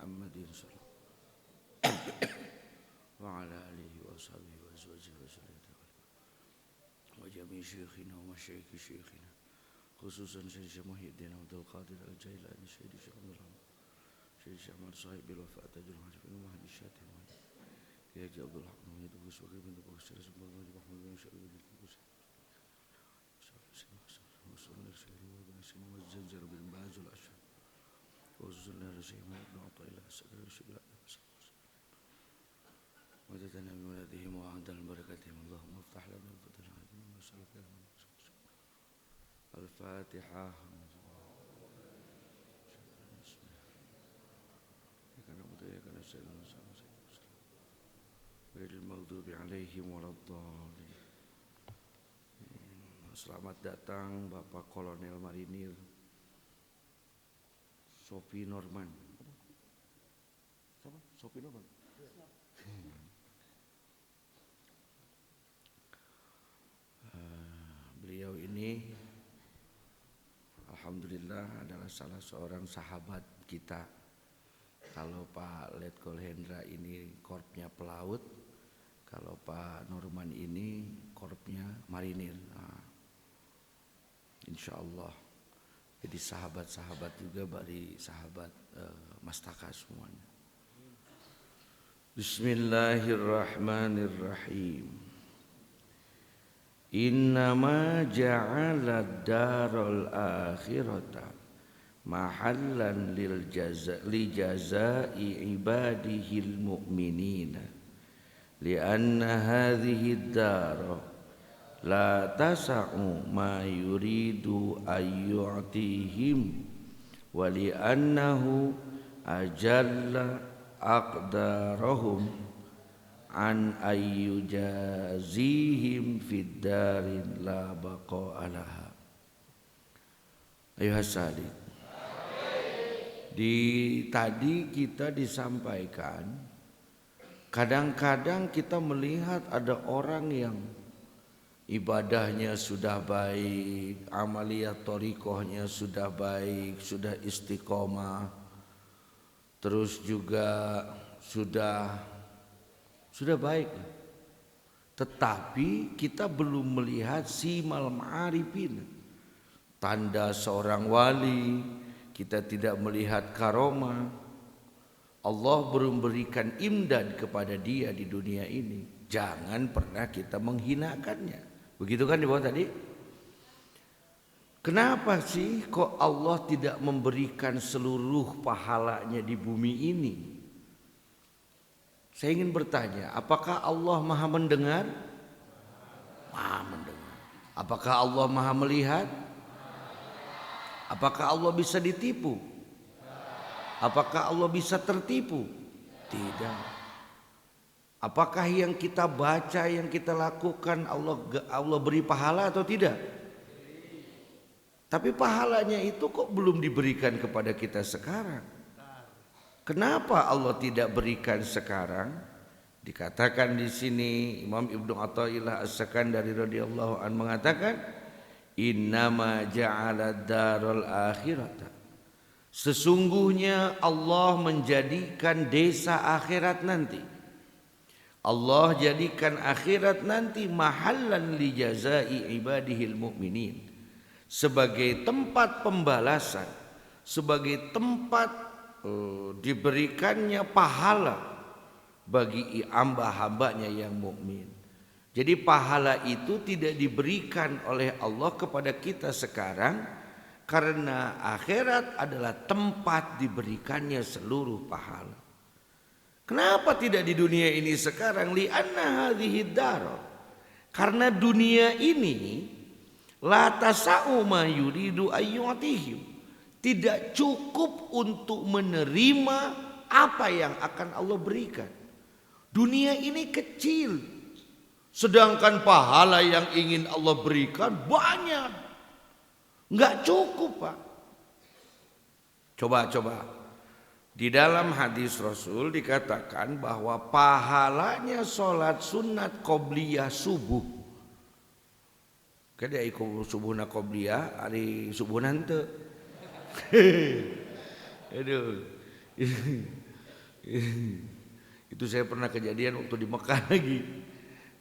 محمد صلى الله وعلى آله وصحبه وأزواجه وذريته وجميع شيخنا ومشايخ شيخنا خصوصا شيخ محي الدين عبد القادر الجيلاني سيد الشيخ عبد الرحمن سيد الشيخ أحمد صاحب الوفاء تاج العارفين ومهدي الشاتم يا عبد الرحمن يدوس وغيب من دبوس رسم الله محمد بن شعب بن دبوس وصلى الله عليه وسلم والزلزال بالباز والأشهر وصلى الله عليه ابن عطاء الله السكر الشبلاء وزدنا من ولدهم وعدنا بركتهم اللهم افتح لنا الفتح العظيم ونسألك الفاتحة غير المغضوب عليهم ولا الضالين. Selamat datang Bapak Kolonel Marinir Sophie Norman. Siapa? Sophie Norman. Beliau ini alhamdulillah adalah salah seorang sahabat kita. Kalau Pak Letkol Hendra ini korpsnya pelaut, kalau Pak Norman ini korpsnya marinir. Nah, insya Allah jadi sahabat-sahabat juga dari sahabat Mas Taka semuanya. Bismillahirrahmanirrahim. Innama ja'ala darul akhirata mahallan li jazai ibadihil mu'minina lianna hadhihi dar la tasa'u ma yuridu ayyu'tihim wa li'annahu ajalla aqdarahum an ayyujazihim fid darin la baqa alaha. Ayuhas salih, tadi kita disampaikan kadang-kadang kita melihat ada orang yang ibadahnya sudah baik, amaliyat thariqahnya sudah baik, sudah istiqomah, terus juga sudah baik, tetapi kita belum melihat simal ma'arifin, tanda seorang wali. Kita tidak melihat karomah. Allah belum berikan imdad kepada dia di dunia ini. Jangan pernah kita menghinakannya. Begitu kan di bawah tadi? Kenapa sih kok Allah tidak memberikan seluruh pahalanya di bumi ini? Saya ingin bertanya, apakah Allah maha mendengar? Maha mendengar. Apakah Allah maha melihat? Apakah Allah bisa ditipu? Apakah Allah bisa tertipu? Tidak. Apakah yang kita baca, yang kita lakukan Allah beri pahala atau tidak? Tapi pahalanya itu kok belum diberikan kepada kita sekarang? Kenapa Allah tidak berikan sekarang? Dikatakan di sini Imam Ibnu Athaillah As-Sakandari radhiyallahu an mengatakan, innama ja'ala darul akhirata. Sesungguhnya Allah menjadikan desa akhirat nanti. Allah jadikan akhirat nanti mahallan li jazai ibadihil mu'minin, sebagai tempat pembalasan, sebagai tempat diberikannya pahala bagi hamba-hambanya yang mukmin. Jadi pahala itu tidak diberikan oleh Allah kepada kita sekarang, karena akhirat adalah tempat diberikannya seluruh pahala. Kenapa tidak di dunia ini sekarang? Li'anna hadhihi dar. Karena dunia ini la tasa'u ma yuridu ayyu'tihim, tidak cukup untuk menerima apa yang akan Allah berikan. Dunia ini kecil, sedangkan pahala yang ingin Allah berikan banyak. Enggak cukup, Pak. Coba. Di dalam hadis Rasul dikatakan bahwa pahalanya sholat sunat qobliyah subuh. Kada iku subuhna qobliyah, ari subuh nante. Aduh. Itu saya pernah kejadian waktu di Mekah lagi.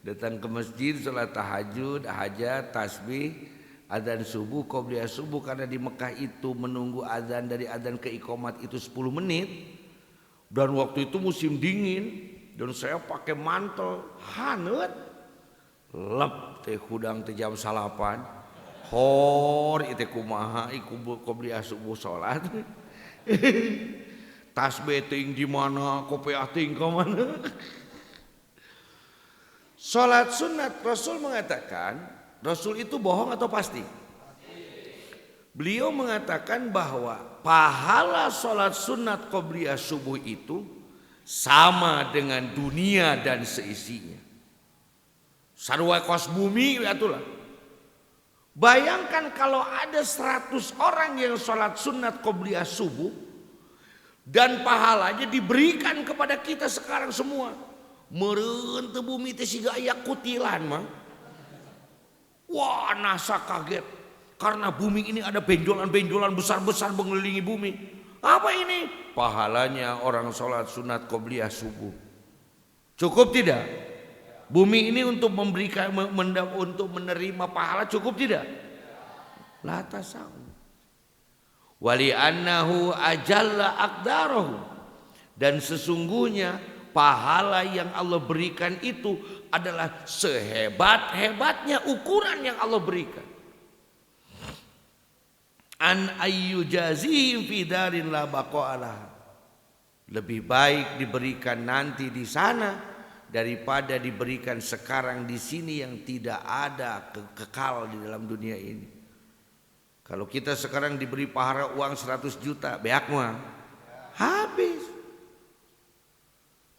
Datang ke masjid, sholat tahajud, hajat, tasbih, adzan subuh, qobliyah subuh. Karena di Mekah itu menunggu adzan dari adzan ke iqamat itu 10 menit. Dan waktu itu musim dingin. Dan saya pakai mantel, hanet. Lep teh hudang teh jam 8. Hor itu kumaha iku qobliyah subuh sholat. Tasbih ting di mana, kopiah ting ke mana. Sholat sunat Rasul mengatakan, Rasul itu bohong atau pasti? Beliau mengatakan bahwa pahala sholat sunat qobliyah subuh itu sama dengan dunia dan seisinya. Sarua kos bumi itulah. Bayangkan kalau ada 100 orang yang sholat sunat qobliyah subuh dan pahalanya diberikan kepada kita sekarang semua. Meureun teu bumi teh siga aya kutilan mah. Wah, NASA kaget karena bumi ini ada benjolan-benjolan besar-besar mengelilingi bumi. Apa ini? Pahalanya orang sholat sunat qobliyah subuh. Cukup tidak? Bumi ini untuk memberikan untuk menerima pahala cukup tidak? La tasau. Wali annahu ajalla aqdarahu, dan sesungguhnya pahala yang Allah berikan itu adalah sehebat-hebatnya ukuran yang Allah berikan. An ayyujazihim fi darin la baqa'alaha, lebih baik diberikan nanti di sana daripada diberikan sekarang di sini yang tidak ada kekal di dalam dunia ini. Kalau kita sekarang diberi pahala uang 100 juta, beak mah habis.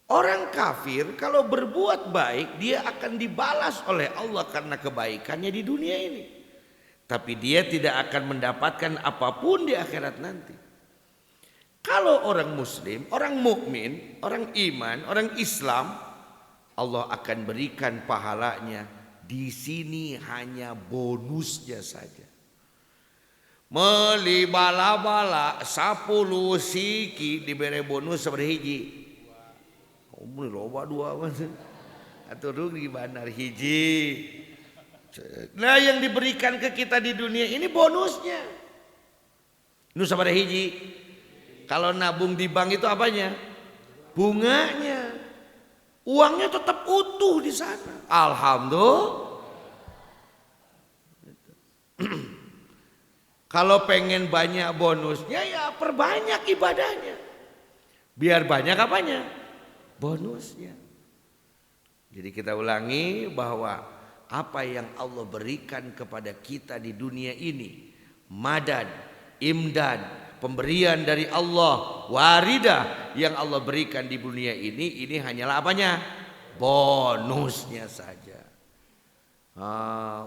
Orang kafir kalau berbuat baik dia akan dibalas oleh Allah karena kebaikannya di dunia ini. Tapi dia tidak akan mendapatkan apapun di akhirat nanti. Kalau orang muslim, orang mukmin, orang iman, orang Islam, Allah akan berikan pahalanya di sini hanya bonusnya saja. Meli bala-bala 10 siki diberi bonus seberapa hiji? Umur loba 2 atau rugi bandar hiji. Nah yang diberikan ke kita di dunia ini bonusnya. Nu sabaraha hiji? Kalau nabung di bank itu apanya? Bunganya. Uangnya tetap utuh di sana. Alhamdulillah. Kalau pengen banyak bonusnya ya perbanyak ibadahnya. Biar banyak apanya? Bonusnya. Jadi kita ulangi bahwa apa yang Allah berikan kepada kita di dunia ini, madad, imdad, pemberian dari Allah, waridah yang Allah berikan di dunia ini hanyalah apanya? Bonusnya saja.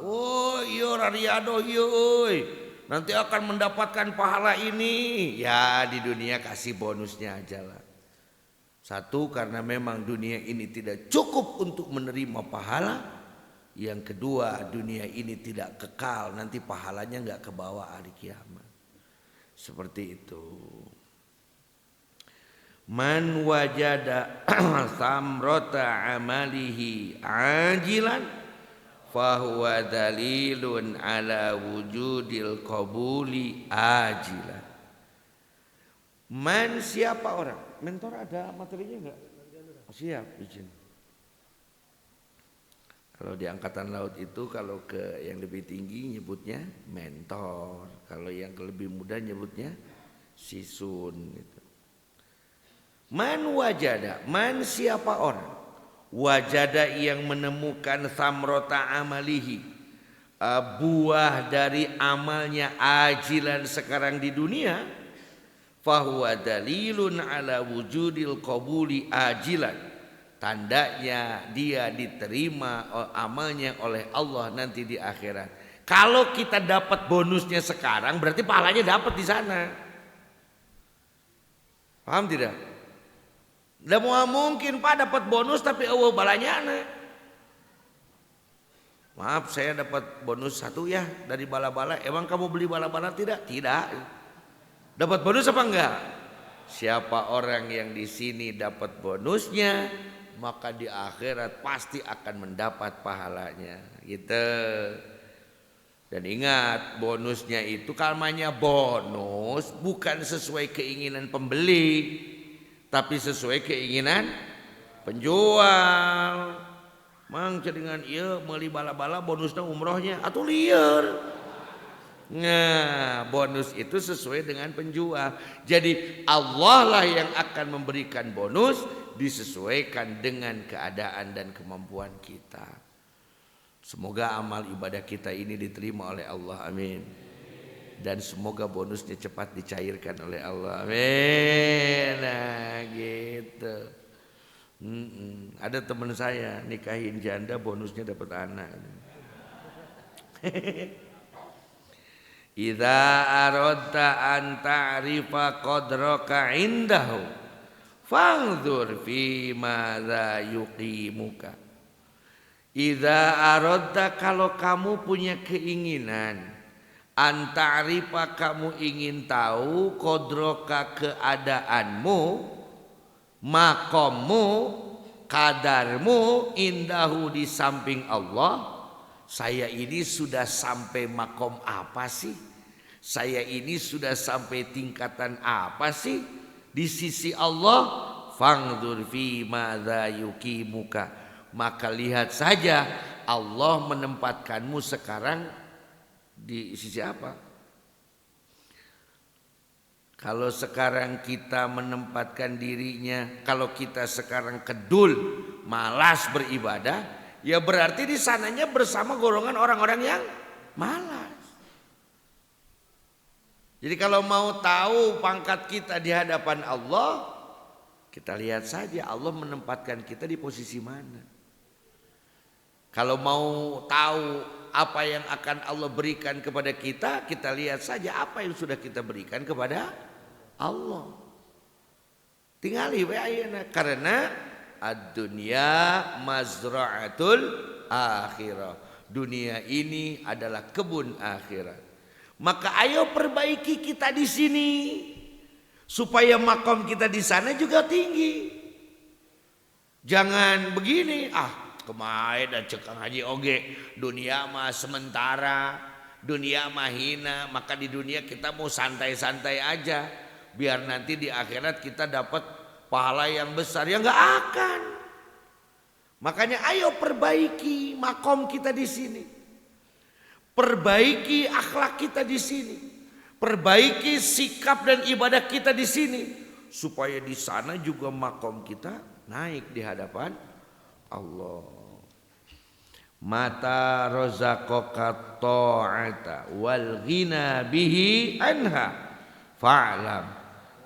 Oh iya Rariado iya. Nanti akan mendapatkan pahala ini. Ya di dunia kasih bonusnya aja lah. Satu, karena memang dunia ini tidak cukup untuk menerima pahala. Yang kedua, dunia ini tidak kekal. Nanti pahalanya nggak ke bawah hari kiamat. Seperti itu. Man wajada samrota amalihi ajilan fahuwa dalilun ala wujudil qabuli ajilan. Man siapa orang? Mentor ada materinya enggak? Siap izin. Kalau di angkatan laut itu kalau ke yang lebih tinggi nyebutnya mentor, kalau yang ke lebih muda nyebutnya sisun gitu. Man wajada, man siapa orang? Wajada yang menemukan samrota amalihi, buah dari amalnya ajilan sekarang di dunia, fahuwa dalilun ala wujudil qabuli ajilan, tandanya dia diterima amalnya oleh Allah nanti di akhirat. Kalau kita dapat bonusnya sekarang berarti pahalanya dapat di sana. Paham tidak? Tidak mungkin Pak dapat bonus tapi Allah balanya anak. Maaf saya dapat bonus 1 ya dari bala-bala. Emang kamu beli bala-bala tidak? Tidak. Dapat bonus apa enggak? Siapa orang yang di sini dapat bonusnya, maka di akhirat pasti akan mendapat pahalanya. Gitu. Dan ingat, bonusnya itu kalmanya bonus bukan sesuai keinginan pembeli, tapi sesuai keinginan penjual. Mang dengan iya meuli bala-bala bonusnya umrohnya atau liar. Nah, bonus itu sesuai dengan penjual. Jadi Allah lah yang akan memberikan bonus disesuaikan dengan keadaan dan kemampuan kita. Semoga amal ibadah kita ini diterima oleh Allah, amin. Dan semoga bonusnya cepat dicairkan oleh Allah, amin. Nah gitu. Ada teman saya nikahin janda bonusnya dapat anak. Idza aradta an ta'rifa qadraka indahu fanzur fi madza yuqimuka. Idza aradta, kalau kamu punya keinginan, an ta'rifa, kamu ingin tahu, qadraka, keadaanmu, makommu, kadarmu, indahu, di samping Allah. Saya ini sudah sampai makom apa sih? Saya ini sudah sampai tingkatan apa sih di sisi Allah? Fangdur fi madza yuqimuka. Maka lihat saja Allah menempatkanmu sekarang di sisi apa? Kalau sekarang kita menempatkan dirinya, kalau kita sekarang kedul, malas beribadah, ya berarti di sananya bersama golongan orang-orang yang malas. Jadi kalau mau tahu pangkat kita di hadapan Allah, kita lihat saja Allah menempatkan kita di posisi mana. Kalau mau tahu apa yang akan Allah berikan kepada kita, kita lihat saja apa yang sudah kita berikan kepada Allah. Tingali we ayeuna, karena ad-dunya mazra'atul akhirah. Dunia ini adalah kebun akhirat. Maka ayo perbaiki kita di sini supaya makom kita di sana juga tinggi. Jangan begini, kemarin dan cekang haji oge, dunia mah sementara, dunia mah hina, maka di dunia kita mau santai-santai aja, biar nanti di akhirat kita dapat pahala yang besar. Ya nggak akan. Makanya ayo perbaiki makom kita di sini, perbaiki akhlak kita di sini, perbaiki sikap dan ibadah kita di sini, supaya di sana juga makom kita naik di hadapan Allah. Mata razaqaka ta'ata wal ghina bihi anha fa'lam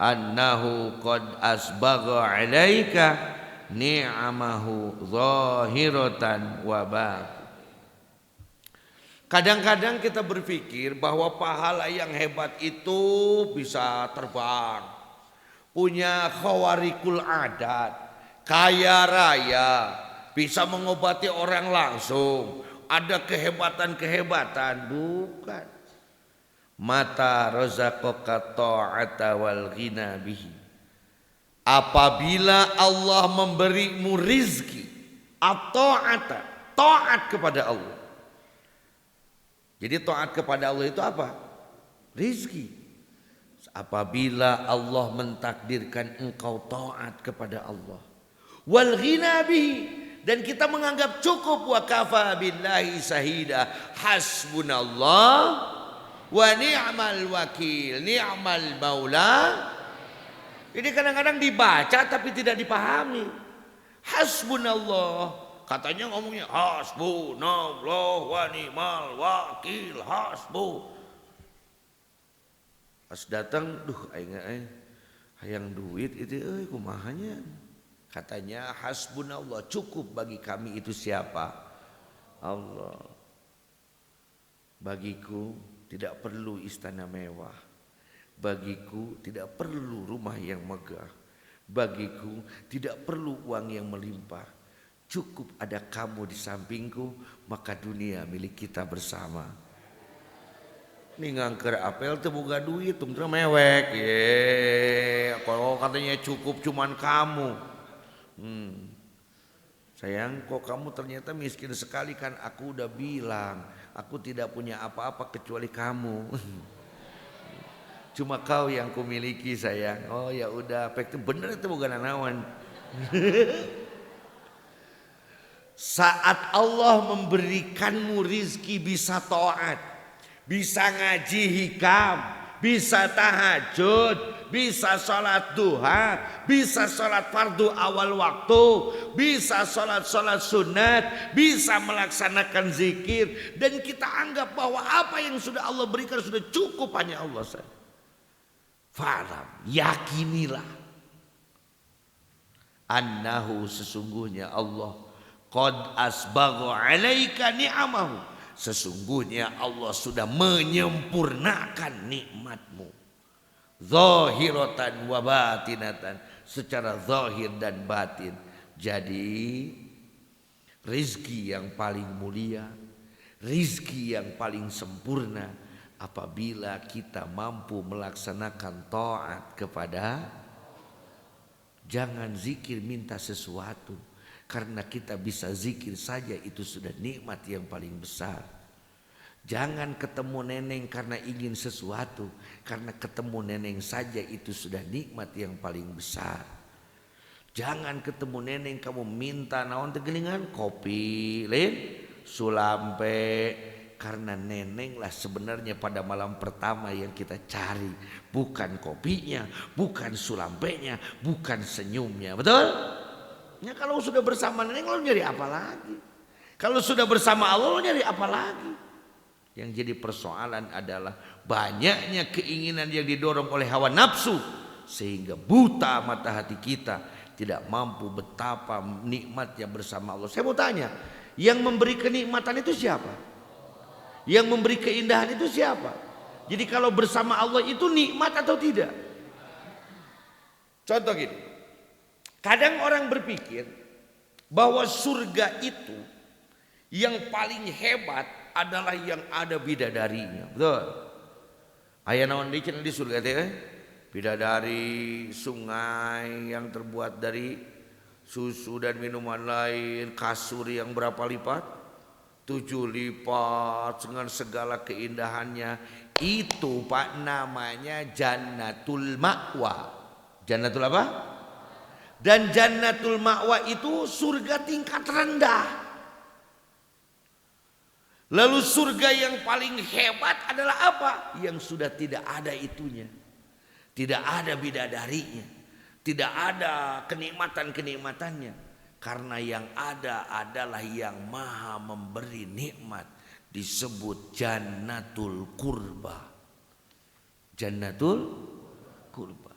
annahu qad asbagha 'alaika ni'amahu zahiratan wa batin. Kadang-kadang kita berpikir bahwa pahala yang hebat itu bisa terbang, punya khawarikul adat, kaya raya, bisa mengobati orang langsung, ada kehebatan-kehebatan. Bukan. Mata razaqaka ta'ata wal ghina bihi. Apabila Allah memberimu rizki atau taat kepada Allah. Jadi taat kepada Allah itu apa? Rizki. Apabila Allah mentakdirkan engkau taat kepada Allah, wal ghina bihi, dan kita menganggap cukup, wa kafa billahi sahida, hasbunallah wa ni'mal wakil, ni'mal maula. Ini kadang-kadang dibaca tapi tidak dipahami. Hasbunallah, katanya ngomongnya hasbunallah wa ni'mal wakil, hasbu. Pas datang, hayang duit itu kumahanya. Katanya hasbunallah, cukup bagi kami itu siapa? Allah. Bagiku tidak perlu istana mewah, bagiku tidak perlu rumah yang megah, bagiku tidak perlu uang yang melimpah. Cukup ada kamu di sampingku, maka dunia milik kita bersama. Nih ngangker apel teu boga duit, tunggu mewek. Kalau katanya cukup cuman kamu. Sayang, kok kamu ternyata miskin sekali, kan aku udah bilang, aku tidak punya apa-apa kecuali kamu. Cuma kau yang kumiliki sayang. Oh ya udah, pek bener itu bukan nanawan. Saat Allah memberikanmu rizki bisa taat, bisa ngaji hikam, bisa tahajud, bisa sholat duha, bisa sholat fardu awal waktu, bisa sholat sunat, bisa melaksanakan zikir, dan kita anggap bahwa apa yang sudah Allah berikan sudah cukup hanya Allah saja. Fa'lam, yakinilah annahu, sesungguhnya Allah qad asbagha 'alaika ni'amahu, sesungguhnya Allah sudah menyempurnakan nikmatmu, zahiratan wa batinatan, secara zahir dan batin. Jadi rizki yang paling mulia, rizki yang paling sempurna apabila kita mampu melaksanakan taat kepada. Jangan zikir minta sesuatu, karena kita bisa zikir saja itu sudah nikmat yang paling besar. Jangan ketemu neneng karena ingin sesuatu, karena ketemu neneng saja itu sudah nikmat yang paling besar. Jangan ketemu neneng kamu minta naon tegelingan kopi, lain sulampe, karena neneng lah sebenarnya pada malam pertama yang kita cari, bukan kopinya, bukan sulampenya, bukan senyumnya, betul? Ya kalau sudah bersama neneng lo nyari apa lagi? Kalau sudah bersama Allah lo nyari apa lagi? Yang jadi persoalan adalah banyaknya keinginan yang didorong oleh hawa nafsu, sehingga buta mata hati kita, tidak mampu betapa nikmatnya bersama Allah. Saya mau tanya, yang memberi kenikmatan itu siapa? Yang memberi keindahan itu siapa? Jadi kalau bersama Allah itu nikmat atau tidak? Contoh gini, kadang orang berpikir bahwa surga itu yang paling hebat adalah yang ada bidadarinya. Betul? Aya naon di surga teh? Bidadari, sungai yang terbuat dari susu dan minuman lain, kasur yang berapa lipat? 7 lipat dengan segala keindahannya. Itu Pak namanya Jannatul Ma'wa. Jannatul apa? Dan Jannatul Ma'wa itu surga tingkat rendah. Lalu surga yang paling hebat adalah apa? Yang sudah tidak ada itunya, tidak ada bidadarinya, tidak ada kenikmatan-kenikmatannya. Karena yang ada adalah yang maha memberi nikmat, disebut Jannatul Qurba. Jannatul Qurba.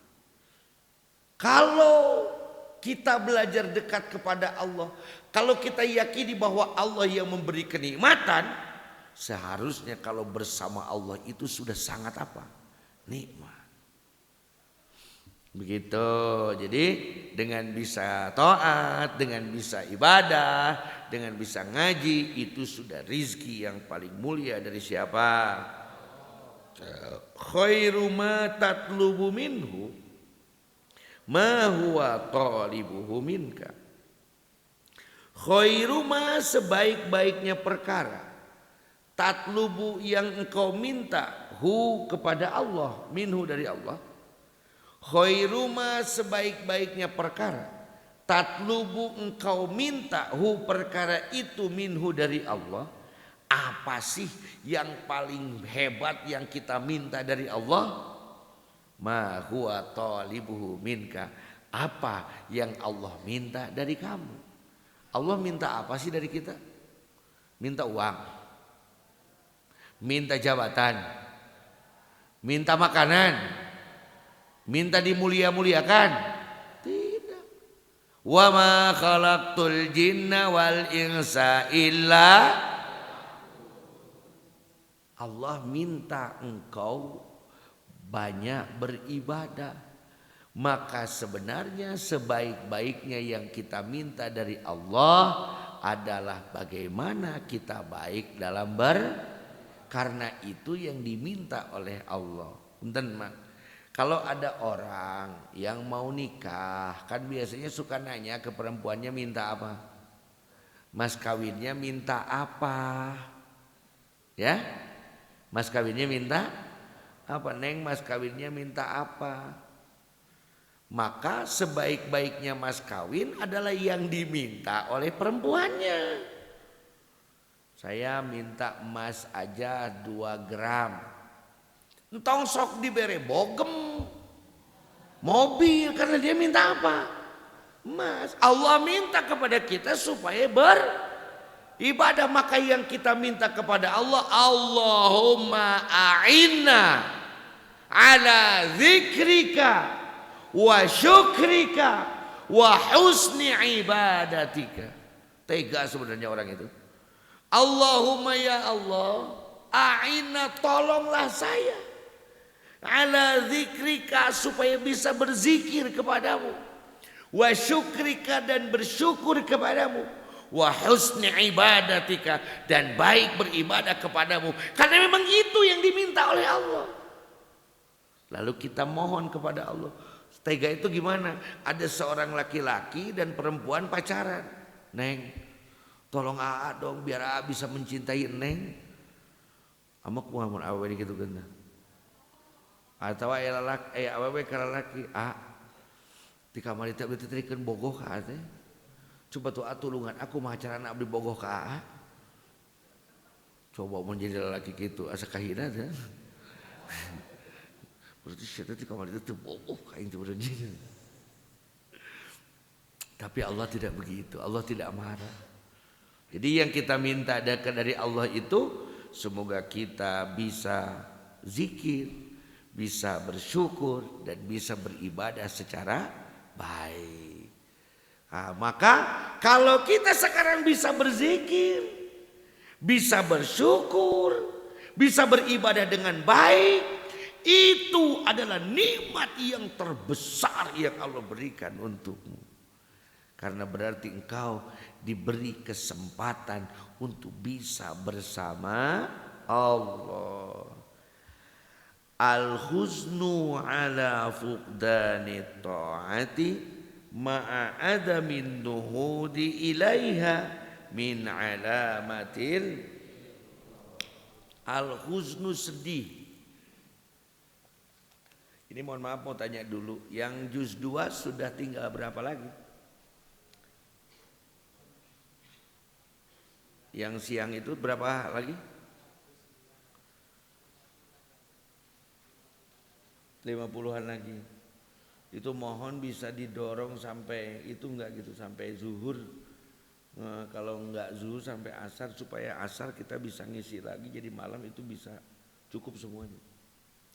Kalau kita belajar dekat kepada Allah, kalau kita yakini bahwa Allah yang memberi kenikmatan, seharusnya kalau bersama Allah itu sudah sangat apa? Nikmat. Begitu. Jadi dengan bisa taat, dengan bisa ibadah, dengan bisa ngaji, itu sudah rizki yang paling mulia dari siapa? Khairu ma tatlubu minhu ma huwa talibuhu minka. Khairu ma, sebaik-baiknya perkara, tatlubu yang engkau minta, hu kepada Allah, minhu dari Allah. Khairu ma, sebaik-baiknya perkara, tatlubu engkau minta, hu perkara itu, minhu dari Allah. Apa sih yang paling hebat yang kita minta dari Allah? Ma huwa talibuhu minka. Apa yang Allah minta dari kamu? Allah minta apa sih dari kita? Minta uang, minta jabatan, minta makanan, minta dimulia-muliakan? Tidak. Wa ma khalaqtul jinna wal insa illa. Allah minta engkau banyak beribadah. Maka sebenarnya sebaik-baiknya yang kita minta dari Allah adalah bagaimana kita baik dalam Karena itu yang diminta oleh Allah. Punten Mak. Kalau ada orang yang mau nikah, kan biasanya suka nanya ke perempuannya minta apa? Mas kawinnya minta apa? Ya? Mas kawinnya minta apa? Neng, mas kawinnya minta apa? Maka sebaik-baiknya mas kawin adalah yang diminta oleh perempuannya. Saya minta emas aja 2 gram. Entong sok dibere bogem mobil, karena dia minta apa? Emas. Allah minta kepada kita supaya beribadah. Maka yang kita minta kepada Allah, Allahumma a'inna ala zikrika wa syukrika wa husni ibadatika. Tega sebenarnya orang itu. Allahumma ya Allah, a'inna, tolonglah saya ala zikrika, supaya bisa berzikir kepadamu, wa syukrika, dan bersyukur kepadamu, wa husni ibadatika, dan baik beribadah kepadamu. Karena memang itu yang diminta oleh Allah. Lalu kita mohon kepada Allah. Tega itu gimana? Ada seorang laki-laki dan perempuan pacaran. Neng, tolong Aa dong biar Aa bisa mencintai Neng. Amak kumaha awewe gitu kan. Atau awewe ka lalaki, di kamar itu abdi trikeun bogoh ka teh. Coba tuh tulungan aku mah acarana abdi bogoh ka Aa. Coba mun jadi lalaki kitu asa kahina teh. Berarti saya di kamar itu bogoh ka intu berenjing. Tapi Allah tidak begitu. Allah tidak marah. Jadi yang kita minta dari Allah itu semoga kita bisa zikir, bisa bersyukur, dan bisa beribadah secara baik. Nah, maka kalau kita sekarang bisa berzikir, bisa bersyukur, bisa beribadah dengan baik, itu adalah nikmat yang terbesar yang Allah berikan untukmu. Karena berarti engkau diberi kesempatan untuk bisa bersama Allah. Al-huznu ala fuqdani ta'ati ma'a adamin nuhudi ilaiha min alamatil. Al-huznu, sedih. Ini mohon maaf mau tanya dulu, yang juz 2 sudah tinggal berapa lagi? Yang siang itu berapa lagi? 50-an lagi. Itu mohon bisa didorong sampai itu enggak gitu, sampai zuhur. Kalau enggak zuhur sampai asar, supaya asar kita bisa ngisi lagi, jadi malam itu bisa cukup semuanya.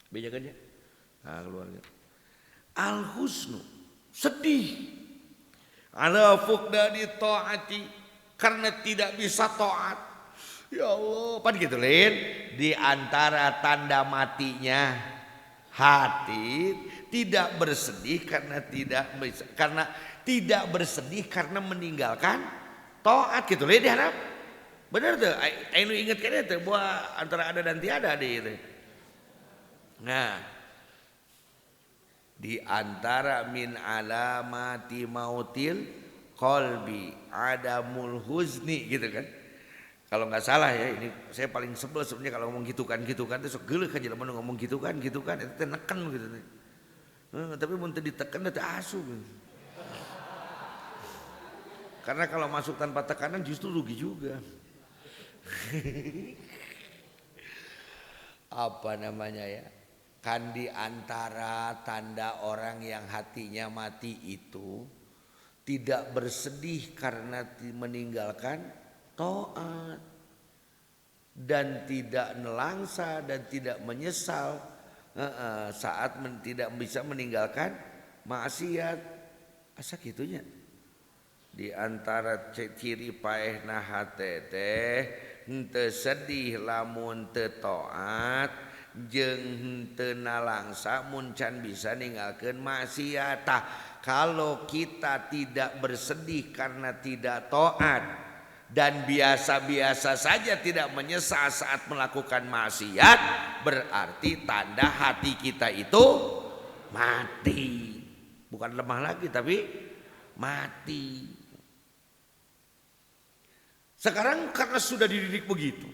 Bejakan ya? Nah, keluarga. Al-husnu, sedih. Ala fuqdani ta'ati, karena tidak bisa taat. Ya Allah, pan gitu Lin. Di antara tanda matinya hati, tidak bersedih karena tidak bersedih karena meninggalkan taat gitu Lin, diharap. Benar tuh, ayo ingatkan itu bahwa antara ada dan tiada di itu. Nah, di antara min alamati mautil qalbi adamul huzni gitu kan. Kalau nggak salah ya, ini saya paling sebel sebenarnya kalau ngomong gitu kan itu sok geuleuh kan jelema ngomong gitu kan itu teh neken gitu teh. Tapi mun teu diteken teh asu gitu. Karena kalau masuk tanpa tekanan justru rugi juga. Apa namanya ya? Kan di antara tanda orang yang hatinya mati itu tidak bersedih karena meninggalkan taat, dan tidak nelangsa dan tidak menyesal saat tidak bisa meninggalkan maksiat. Asa kitunya. Di antara ciri paehna hate teh henteu sedih lamun teu taat, jeung teu nalangsa mun can bisa ninggalkeun maksiat. Kalau kita tidak bersedih karena tidak taat dan biasa-biasa saja tidak menyesal saat melakukan maksiat, berarti tanda hati kita itu mati. Bukan lemah lagi tapi mati. Sekarang karena sudah dididik begitu,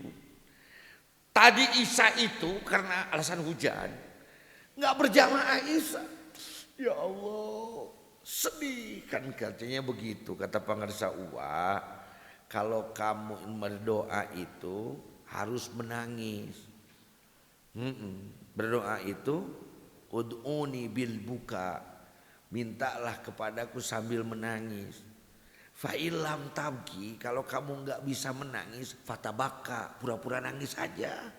tadi Isya itu karena alasan hujan nggak berjamaah Isya. Ya Allah, sedih kan katanya begitu kata pengarsa Uwa. Kalau kamu berdoa itu harus menangis. Berdoa itu ud'uni bil buka, mintalah kepadaku sambil menangis. Fa'ilam tabki, kalau kamu nggak bisa menangis, fatabaka, pura-pura nangis aja.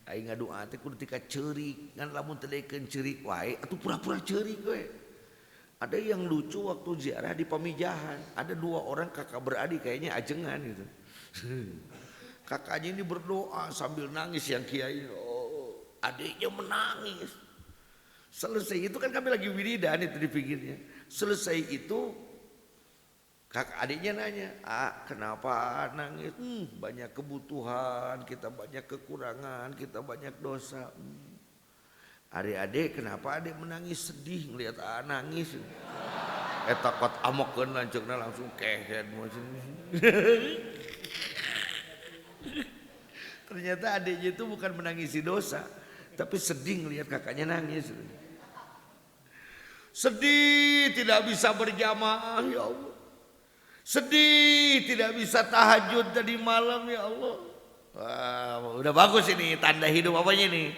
Aing ngadoa teh kudu tika ceurik, ngan lamun teu dekeun ceurik wae atuh pura-pura ceurik we. Ada yang lucu waktu ziarah di Pamijahan, ada 2 orang kakak beradik kayaknya ajengan gitu. Kakaknya ini berdoa sambil nangis, yang kiai adiknya menangis. Selesai itu kan kami lagi wiridan itu di pinggirnya. Selesai itu kakak adiknya nanya, kenapa nangis? Banyak kebutuhan, kita banyak kekurangan, kita banyak dosa. Adik-adik, kenapa adik menangis? Sedih ngelihat nangis. Takut amokkeun lanceukna langsung kehead. Ternyata adiknya itu bukan menangisi dosa, tapi sedih ngelihat kakaknya nangis. Sedih tidak bisa berjamaah ya Allah. Sedih tidak bisa tahajud tadi malam ya Allah. Wah, udah bagus ini tanda hidup apanya nih?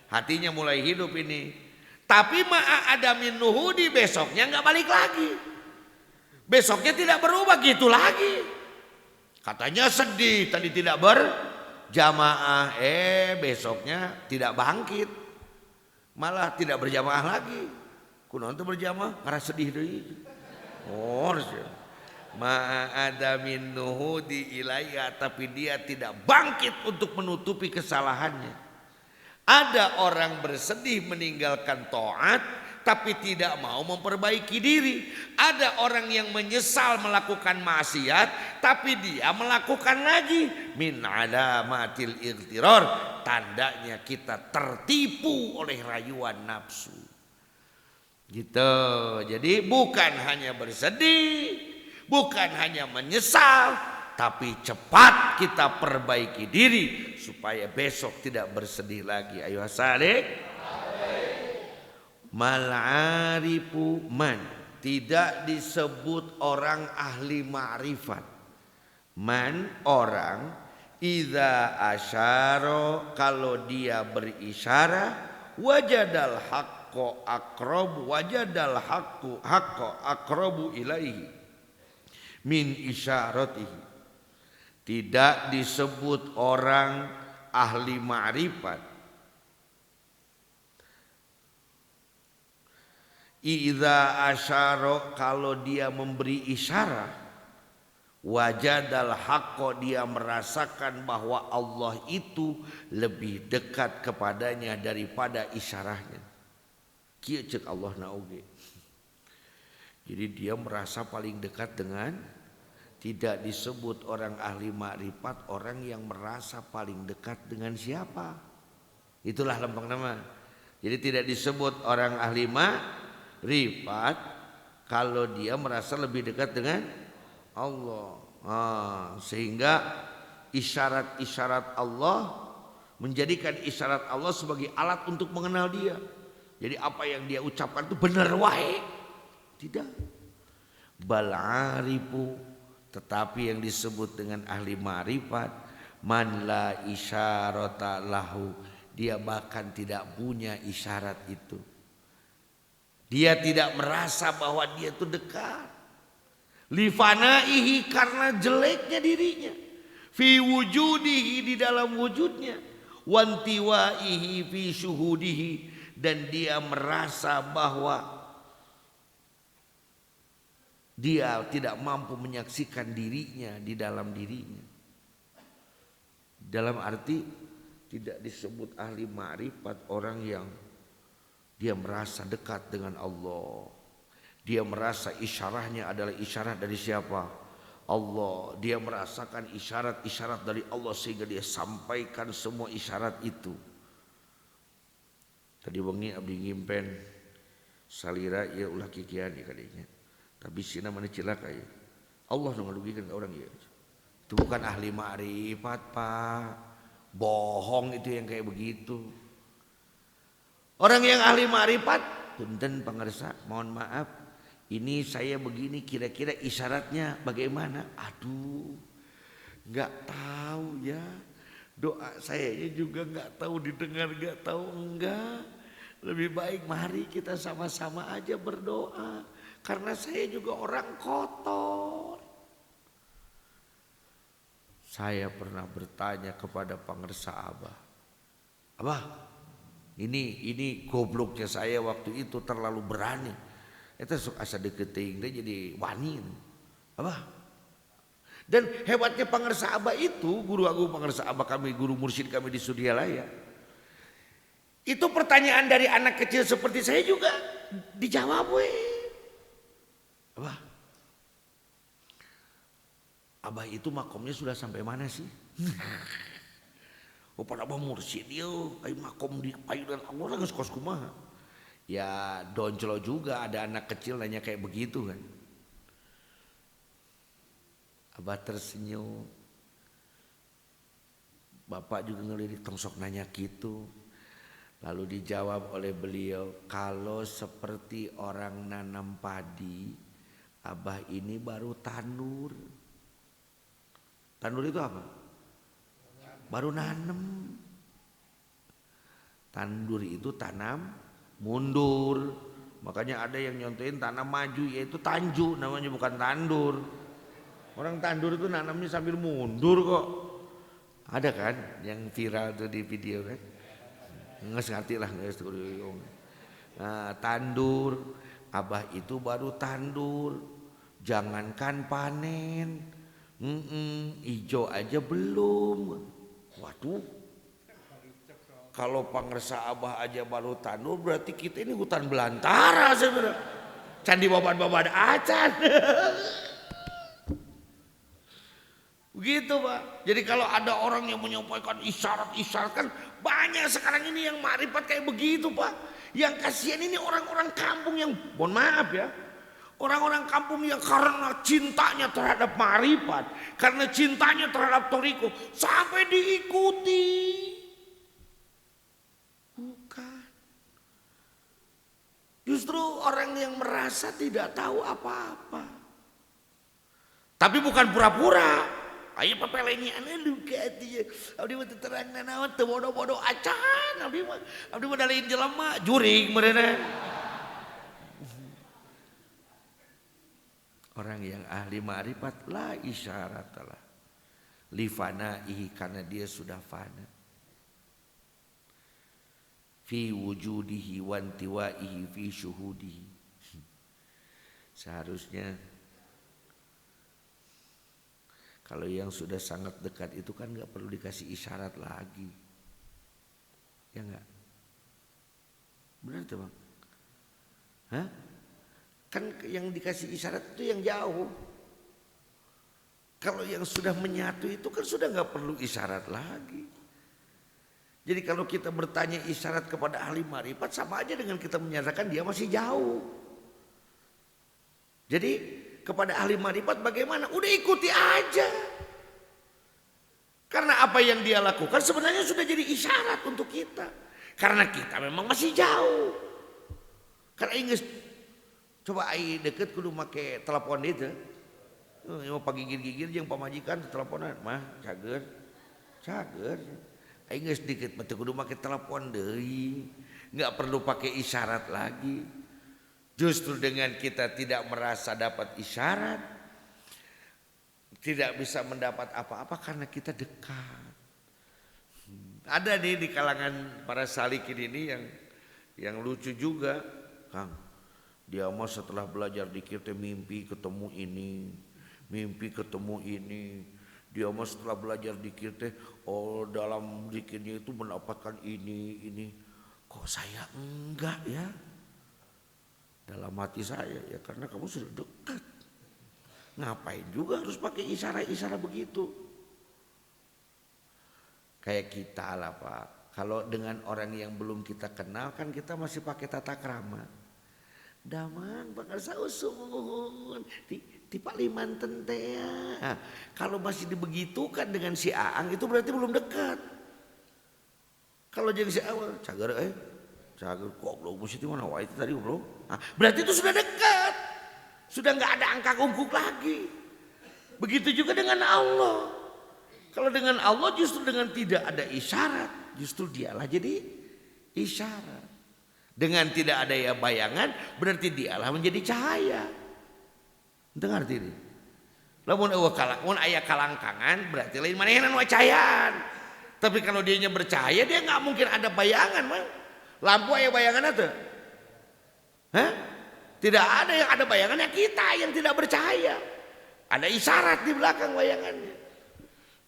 Hatinya mulai hidup ini. Tapi ma'a adamin nuhudi besoknya nggak balik lagi. Besoknya tidak berubah gitu lagi. Katanya sedih tadi tidak berjamaah, besoknya tidak bangkit. Malah tidak berjamaah lagi. Kunaon teh berjamaah karena sedih deui. Ma'adamin nuhudi ilaiha, tapi dia tidak bangkit untuk menutupi kesalahannya. Ada orang bersedih meninggalkan taat tapi tidak mau memperbaiki diri. Ada orang yang menyesal melakukan maksiat tapi dia melakukan lagi. Min alamatil ightirar, tandanya kita tertipu oleh rayuan nafsu. Gitu. Jadi bukan hanya bersedih, bukan hanya menyesal, tapi cepat kita perbaiki diri supaya besok tidak bersedih lagi. Ayo asalik. Mal'arifu man, tidak disebut orang ahli ma'rifat. Man, orang, idza asyara, kalau dia berisyarah, wajadal haqqo aqrabu, wajadal haqqo aqrabu ilaihi min isyaratihi. Tidak disebut orang ahli ma'rifat. Idza asyara, kalau dia memberi isyarat, wajadal haqqo, dia merasakan bahwa Allah itu lebih dekat kepadanya daripada isyarahnya. Kieu ceuk Allah na oge. Jadi dia merasa paling dekat dengan, tidak disebut orang ahli makrifat, orang yang merasa paling dekat dengan siapa. Itulah lempeng nama. Jadi tidak disebut orang ahli makrifat kalau dia merasa lebih dekat dengan Allah. Sehingga isyarat-isyarat Allah, menjadikan isyarat Allah sebagai alat untuk mengenal dia. Jadi apa yang dia ucapkan itu benar wae. Tidak. Bal'arifu, tetapi yang disebut dengan ahli ma'rifat, man la isyarata lahu, dia bahkan tidak punya isyarat itu. Dia tidak merasa bahwa dia itu dekat. Lifanaihi, karena jeleknya dirinya. Fi wujudihi, di dalam wujudnya. Wantiwaihi fi syuhudihi, dan dia merasa bahwa dia tidak mampu menyaksikan dirinya di dalam dirinya. Dalam arti tidak disebut ahli ma'rifat orang yang dia merasa dekat dengan Allah. Dia merasa isyarahnya adalah isyarat dari siapa? Allah, dia merasakan isyarat-isyarat dari Allah sehingga dia sampaikan semua isyarat itu. Tadi wengi abdi ngimpen salira ieu ulah kikian ya kadinya. Tapi sina mana cilaka ya. Allah nu ngadugikeun ka urang ieu. Itu bukan ahli ma'rifat, Pak. Bohong itu yang kayak begitu. Orang yang ahli ma'rifat, punten pangarsa, mohon maaf. Ini saya begini kira-kira isyaratnya bagaimana? Aduh, nggak tahu ya. Doa saya juga nggak tahu didengar, nggak tahu enggak. Lebih baik mari kita sama-sama aja berdoa. Karena saya juga orang kotor. Saya pernah bertanya kepada pangarsa Abah. Abah, ini gobloknya saya waktu itu terlalu berani. Itu sok asa deket teuing teh jadi wani. Abah. Dan hebatnya pangarsa Abah itu, guru agung pangarsa Abah kami, guru mursyid kami di Sudialaya. Itu pertanyaan dari anak kecil seperti saya juga dijawab Abah. Abah itu makomnya sudah sampai mana sih? Oh pada Abah mursyid ieu, ai makom di payudan Allah geus kos kumaha. Ya donclo juga ada anak kecil nanya kayak begitu kan. Abah tersenyum. Bapak juga ngelirik tongsok nanya gitu. Lalu dijawab oleh beliau, kalau seperti orang nanam padi, Abah ini baru tandur. Tandur itu apa? Baru nanam. Tandur itu tanam mundur, makanya ada yang nyontohin tanam maju, yaitu tanju namanya, bukan tandur. Orang tandur itu nanamnya sambil mundur kok. Ada kan yang viral tuh di video kan? Nges ngerti lah nges. Nah, tandur, Abah itu baru tandur, jangankan panen, ijo aja belum. Waduh. Kalau pangarsa Abah aja baru tandur, berarti kita ini hutan belantara sebenarnya. Candi babat-babat acan. Begitu Pak. Jadi kalau ada orang yang menyampaikan isyarat-isyarat, kan banyak sekarang ini yang ma'rifat kayak begitu Pak. Yang kasihan ini orang-orang kampung yang, mohon maaf ya, orang-orang kampung yang karena cintanya terhadap ma'rifat, karena cintanya terhadap toriko, sampai diikuti. Bukan. Justru orang yang merasa tidak tahu apa-apa. Tapi bukan pura-pura. Ayo papelennya aneh lu kayak dia. Abdi mah terang naon teu bodoh-bodoh acan. Abdi mah dalain jelema juring meureunna. Orang yang ahli ma'rifat la isyaratalah. Li fanaihi, karena dia sudah fana. Fi wujudihi wa intiwaihi fi syuhudihi. Seharusnya kalau yang sudah sangat dekat itu kan gak perlu dikasih isyarat lagi. Ya enggak? Benar tuh Bang? Hah? Kan yang dikasih isyarat itu yang jauh. Kalau yang sudah menyatu itu kan sudah gak perlu isyarat lagi. Jadi kalau kita bertanya isyarat kepada ahli ma'rifat, sama aja dengan kita menyatakan dia masih jauh. Jadi kepada ahli ma'rifat bagaimana? Udah ikuti aja. Karena apa yang dia lakukan sebenarnya sudah jadi isyarat untuk kita. Karena kita memang masih jauh. Karena ingat, coba ai deket kudu make telepon itu. Mau pagigir-gigir jeung pamajikan teleponan mah cager. Aing geus dikit mah teu kudu make telepon deui, enggak perlu pakai isyarat lagi. Justru dengan kita tidak merasa dapat isyarat, tidak bisa mendapat apa-apa karena kita dekat. Ada nih di kalangan para salikin ini yang lucu juga, Kang. Dia mah setelah belajar dikir teh mimpi ketemu ini, mimpi ketemu ini. Dia mah setelah belajar dikir teh dalam zikirnya itu mendapatkan ini. Kok saya enggak ya? Dalam hati saya ya karena kamu sudah dekat. Ngapain juga harus pakai isyarat-isyarat begitu? Kayak kita lah Pak. Kalau dengan orang yang belum kita kenal kan kita masih pakai tata krama. Damang bakal sausun di Palimanten teh. Nah, kalau masih dibegitukan dengan si Aang itu berarti belum dekat. Kalau jadi si awal cager cager goblok mesti mana wah itu tadi bro. Nah, berarti itu sudah dekat. Sudah nggak ada angka ungkuk lagi. Begitu juga dengan Allah. Kalau dengan Allah justru dengan tidak ada isyarat, justru dialah jadi isyarat. Dengan tidak ada ya bayangan, berarti dialah menjadi cahaya. Dengar ini. Lamun aya kalangkangan, berarti lain manehan wacayaan. Tapi kalau dianya bercahaya, dia nggak mungkin ada bayangan, Mang. Lampu aya bayangan atau? Hah? Tidak ada yang ada bayangannya, kita yang tidak bercahaya. Ada isyarat di belakang bayangannya.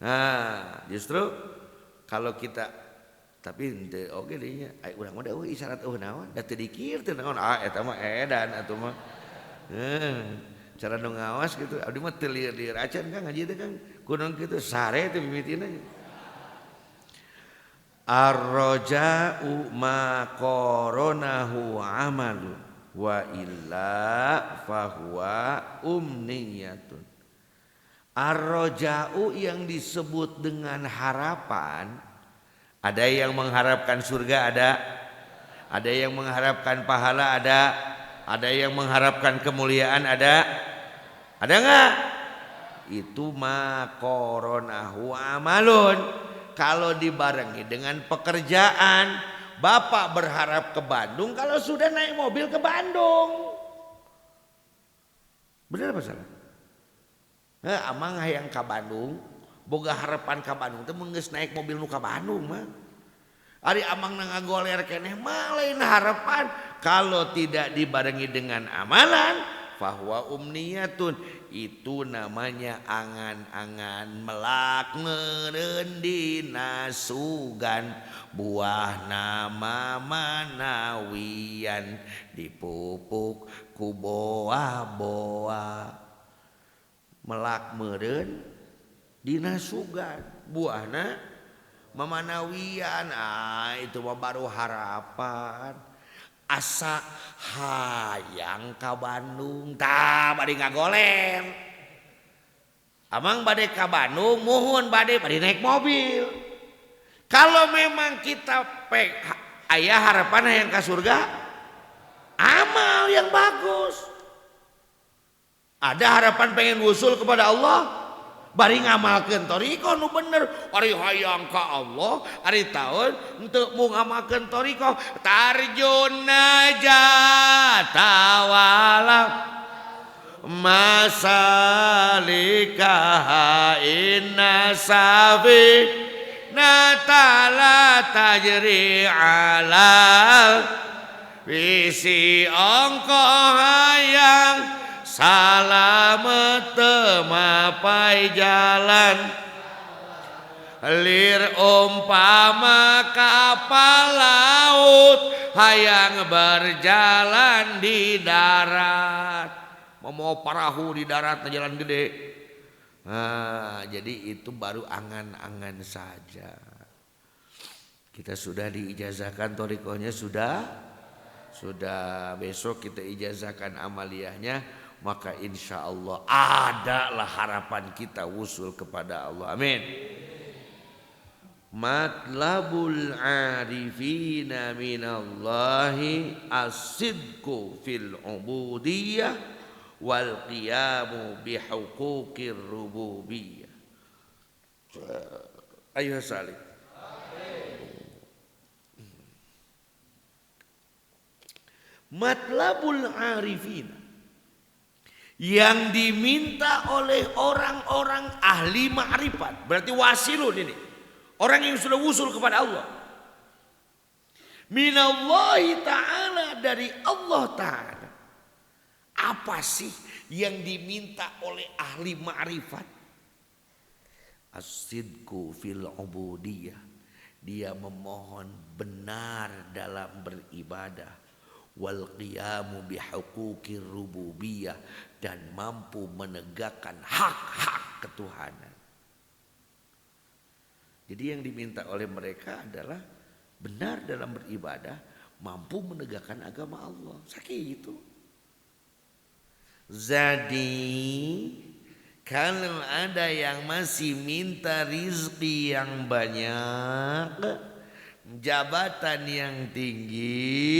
Nah, justru kalau kita tapi oke deh urang mah eueuh isyarat naon da teu dikir teu naon eta mah edan atuh mah. Cara nu ngawas gitu abdi mah teu lieur-lieur acan Kang ngaji teh Kang kunaon kitu sare teh mimitina. Ar-raja'u ma qoronahu amalu wa illa fahuwa umniyatun. Ar-raja'u yang disebut dengan harapan, ada yang mengharapkan surga, ada yang mengharapkan pahala, ada yang mengharapkan kemuliaan, ada enggak? Itu ma qoronahu amalun. Kalau dibarengi dengan pekerjaan, bapak berharap ke Bandung kalau sudah naik mobil ke Bandung. Benar apa salah? Amang hayang ka Bandung, boga harapan ka Bandung teh mun geus naik mobil nu ka Bandung mah. Ari amang ngagoler keneh mah lain harapan kalau tidak dibarengi dengan amalan fahuwa umniyatun, itu namanya angan-angan melak meureun dina sugan buah nama manawian dipupuk ku boa-boa. Melak meureun dina sugan buahna mamanawian, itu mah baru harapan. Asa hayang ka Bandung tah bade ngagoler. Amang bade ka Bandung muhun bade naik mobil. Kalau memang kita aya harapan hayang ka surga, amal yang bagus. Ada harapan pengen wusul kepada Allah, bari ngamalkeun thariqah nu bener. Ari hayang ka Allah, ari taun henteu mu ngamalkeun thariqah, tarjun najata wala masalika inna safi natala tajri ala visi ongko hayang salamet mapai jalan lir umpama kapal laut hayang berjalan di darat. Mau perahu di darat jalan gede. Nah, jadi itu baru angan-angan saja. Kita sudah diijazahkan thariqahnya, sudah besok kita ijazahkan amaliyahnya. Maka insya Allah adalah harapan kita wusul kepada Allah. Amin. Matlabul arifina minallahi as-sidqu fil ubudiyah wal qiyamu bihuquqir rububiyah. Ayo salih. Matlabul arifina, yang diminta oleh orang-orang ahli ma'rifat, berarti wasilun ini, orang yang sudah wusul kepada Allah. Minallahi ta'ala, dari Allah ta'ala. Apa sih yang diminta oleh ahli ma'rifat? As-sidqu fil ubudiyah, dia memohon benar dalam beribadah. wal qiyamu bihuquqir rububiyah, dan mampu menegakkan hak-hak ketuhanan. Jadi yang diminta oleh mereka adalah benar dalam beribadah, mampu menegakkan agama Allah. Sakit itu. Jadi kalau ada yang masih minta rizki yang banyak, jabatan yang tinggi,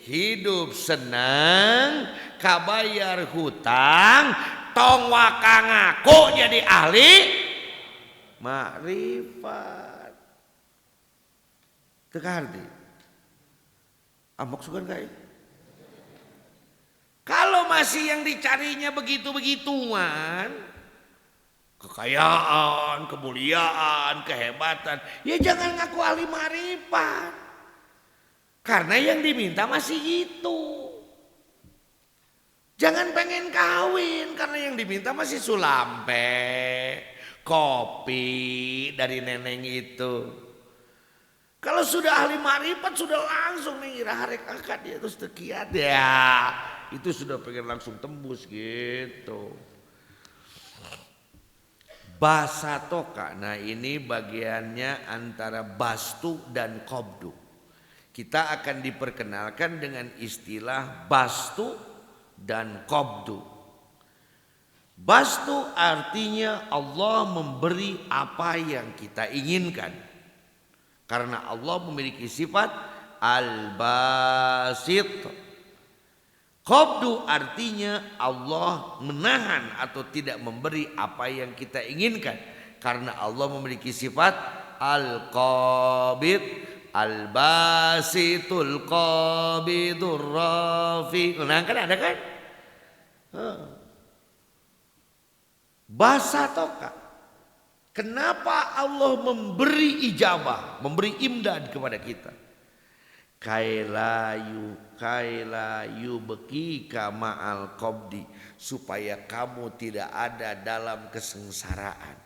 hidup senang, kabayar hutang, tong waka ngaku jadi ahli makrifat. Tegarti. Amok sugan kayak. Kalau masih yang dicarinya begitu-begituan, kekayaan, kemuliaan, kehebatan, ya jangan ngaku ahli makrifat. Karena yang diminta masih itu. Jangan pengen kawin karena yang diminta masih sulampe, kopi dari neneng itu. Kalau sudah ahli makrifat sudah langsung nih harek akad dia terus tekiat ya. Itu sudah pengen langsung tembus gitu. Basatoka, nah ini bagiannya antara bastu dan qabdu. Kita akan diperkenalkan dengan istilah bastu dan qabdu. Bastu artinya Allah memberi apa yang kita inginkan. Karena Allah memiliki sifat al-basit. Qabdu artinya Allah menahan atau tidak memberi apa yang kita inginkan. Karena Allah memiliki sifat al-qabid, al-basitul qabidur rafi. Nah kan ada kan? Basatoka. Kenapa Allah memberi ijabah, memberi imdad kepada kita? Kailayu bekika ma'al qabdi, supaya kamu tidak ada dalam kesengsaraan.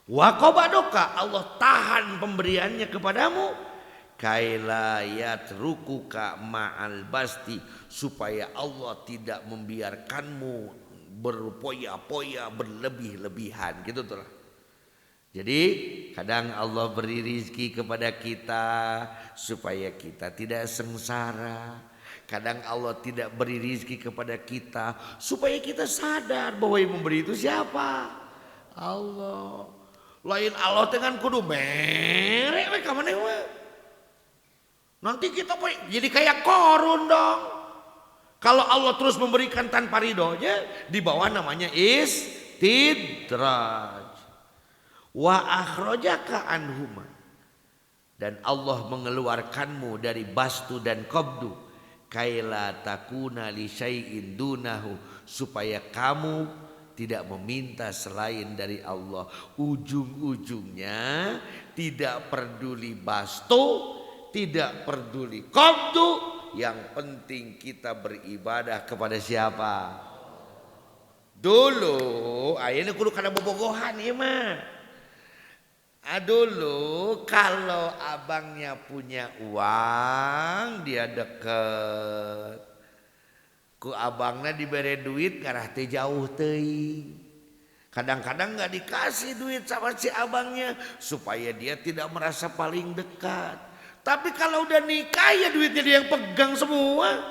Wa qabadoka, Allah tahan pemberiannya kepadamu. Kailayat rukuka ma'al basti, supaya Allah tidak membiarkanmu berpoya-poya berlebih-lebihan gitu tuh. Jadi kadang Allah beri rizki kepada kita supaya kita tidak sengsara. Kadang Allah tidak beri rizki kepada kita supaya kita sadar bahwa yang memberi itu siapa? Allah. Lain Allah dengan kudu merek ka maneh we. Nanti kita jadi kayak Korun dong. Kalau Allah terus memberikan tanpa ridhonya, di bawah namanya istidraj. Wa akhrajaka anhuma, dan Allah mengeluarkanmu dari bastu dan qabdu. Kaila takuna li syai'in dunahu, supaya kamu tidak meminta selain dari Allah. Ujung-ujungnya tidak peduli bastu, tidak peduli qabdu, yang penting kita beribadah kepada siapa? Dulu ayeuna kudu kana bobogohan ieu mah. Dulu kalau abangnya punya uang, dia deket ku abangnya diberi duit ngarah teh jauh teuing. Kadang-kadang gak dikasih duit sama si abangnya supaya dia tidak merasa paling dekat. Tapi kalau udah nikah ya duitnya dia yang pegang semua.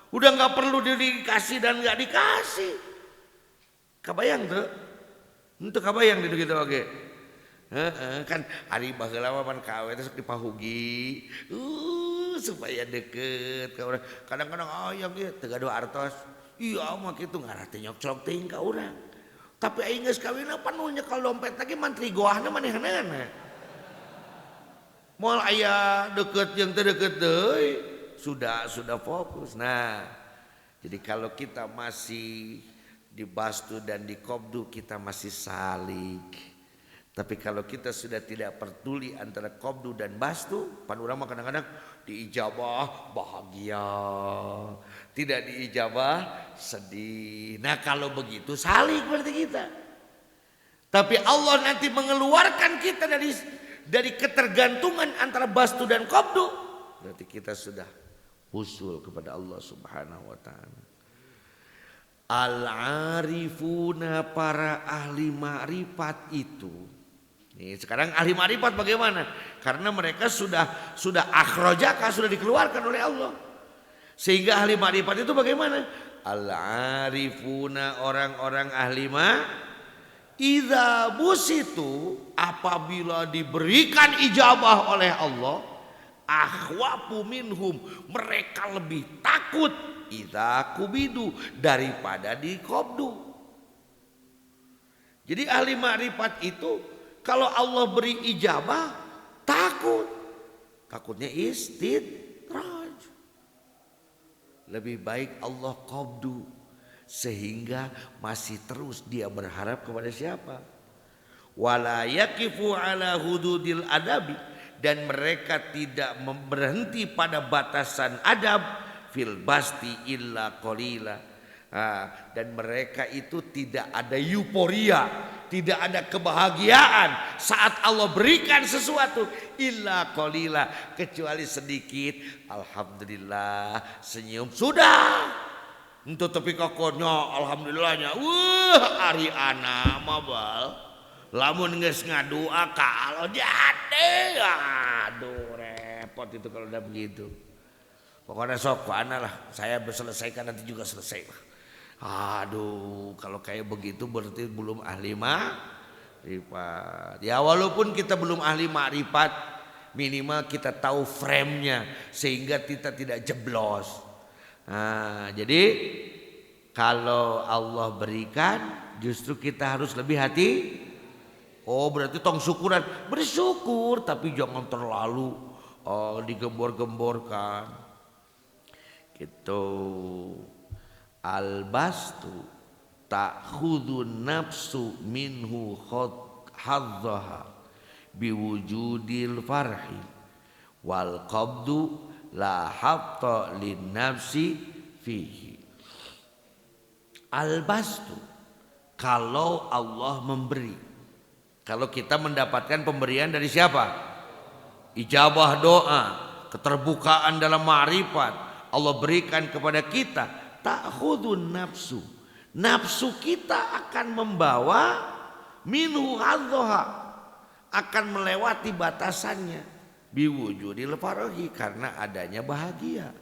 Udah gak perlu dikasih dan gak dikasih. Kabayang tuh? Untuk kabayang gitu oke. Kan hari baheula mah kawe terus dipahugi supaya deket ka urang. Kadang-kadang aya ge teu gaduh artos. Iya mah kitu ngarah teh nyok-colok teuing ka urang. Tapi aing geus kawin panu nyekel dompet lagi mantri goahna manehna. Moal aya deket jeung teu deket deui, sudah fokus. Nah, jadi kalau kita masih di bastu dan di qabdu kita masih salik. Tapi kalau kita sudah tidak peduli antara qabdu dan bastu, pan urang mah kadang-kadang diijabah bahagia, tidak diijabah sedih. Nah kalau begitu salik berarti kita. Tapi Allah nanti mengeluarkan kita dari ketergantungan antara bastu dan qabdu. berarti kita sudah usul kepada Allah Subhanahu wa taala. Al-arifuna, para ahli makrifat itu. Nih, sekarang ahli makrifat bagaimana? Karena mereka sudah akhrajaka, sudah dikeluarkan oleh Allah. Sehingga ahli makrifat itu bagaimana? Al-arifuna, orang-orang ahli idza busitu, apabila diberikan ijabah oleh Allah, akhwafu minhum, mereka lebih takut idza kubidu, daripada dikobdu. Jadi ahli makrifat itu kalau Allah beri ijabah takutnya istidraj. Lebih baik Allah qabdu, sehingga masih terus dia berharap kepada siapa? Wala yaqifu ala hududil adabi, dan mereka tidak berhenti pada batasan adab, fil basti illa qalila. Dan mereka itu tidak ada euforia, tidak ada kebahagiaan saat Allah berikan sesuatu, illa qalila, kecuali sedikit. Alhamdulillah, senyum sudah. Untuk tepi kokonya alhamdulillahnya. Ari ana mabal lamun geus ngadua kalau jadi. Aduh repot itu kalau udah begitu. Pokoknya sok ana lah, saya selesaikan nanti juga selesai lah. Aduh, kalau kayak begitu berarti belum ahli makrifat. Ya walaupun kita belum ahli makrifat, minimal kita tahu frame-nya sehingga kita tidak jeblos. Jadi kalau Allah berikan, justru kita harus lebih hati. Oh, berarti tong syukuran, bersyukur tapi jangan terlalu digembor-gemborkan. Gitu. Al-bastu ta'khudun nafsu minhu hadzaha biwujudil farhi wal qabdu la hatta lin nafsi fihi. Al-bastu, kalau Allah memberi, kalau kita mendapatkan pemberian dari siapa? Ijabah doa, keterbukaan dalam ma'rifat, Allah berikan kepada kita. Ta'khudun nafsu, nafsu kita akan membawa minhu hadzaha, akan melewati batasannya, biwujudil farahi, karena adanya bahagia.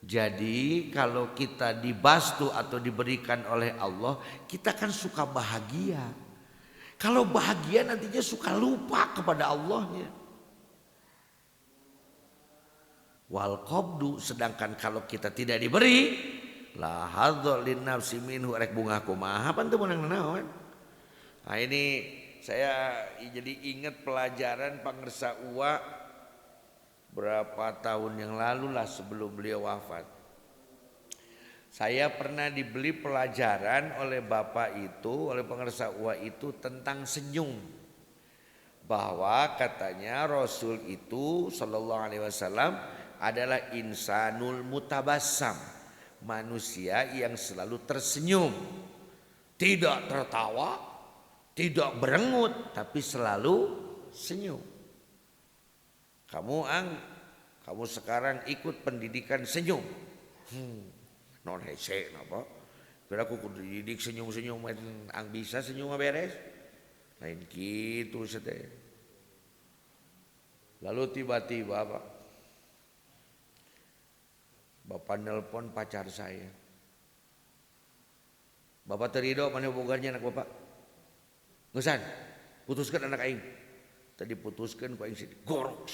Jadi kalau kita dibastu atau diberikan oleh Allah, kita kan suka bahagia. Kalau bahagia nantinya suka lupa kepada Allahnya. Wal qabdu, sedangkan kalau kita tidak diberi, la hadzal lin nafsi minhu, rek bunga kumaha pan teu meunang naon. Nah ini saya jadi ingat pelajaran Pangersa Uwa berapa tahun yang lalu lah sebelum beliau wafat. Saya pernah dibeli pelajaran oleh bapak itu, oleh Pangersa Uwa itu tentang senyum. Bahwa katanya Rasul itu sallallahu alaihi wasallam adalah insanul mutabassam, manusia yang selalu tersenyum, tidak tertawa, tidak berengut, tapi selalu senyum. Kamu sekarang ikut pendidikan senyum. Non hese napa? Kira aku kudu dididik senyum-senyum ang bisa senyum beres. Lain gitu teh. Lalu tiba-tiba Bapak nelpon pacar saya. Bapak terido mana bogarnya anak bapak? Ngesan, putuskan anak aing. Tadi putuskan ku aing gorok.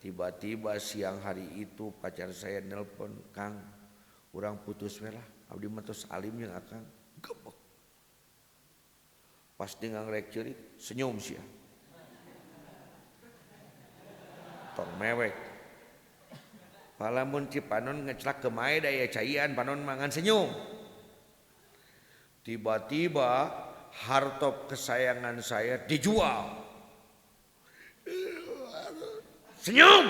Tiba-tiba siang hari itu pacar saya nelpon, Kang, urang putus we lah. Abdi mah tos alim jeung akang. Gebek. Pas dengang rek ceurik, senyum sia. Tong mewek. Palamun Cipanon ngecelak kemae daya caian panon mangan senyum. Tiba-tiba hartop kesayangan saya dijual. Senyum.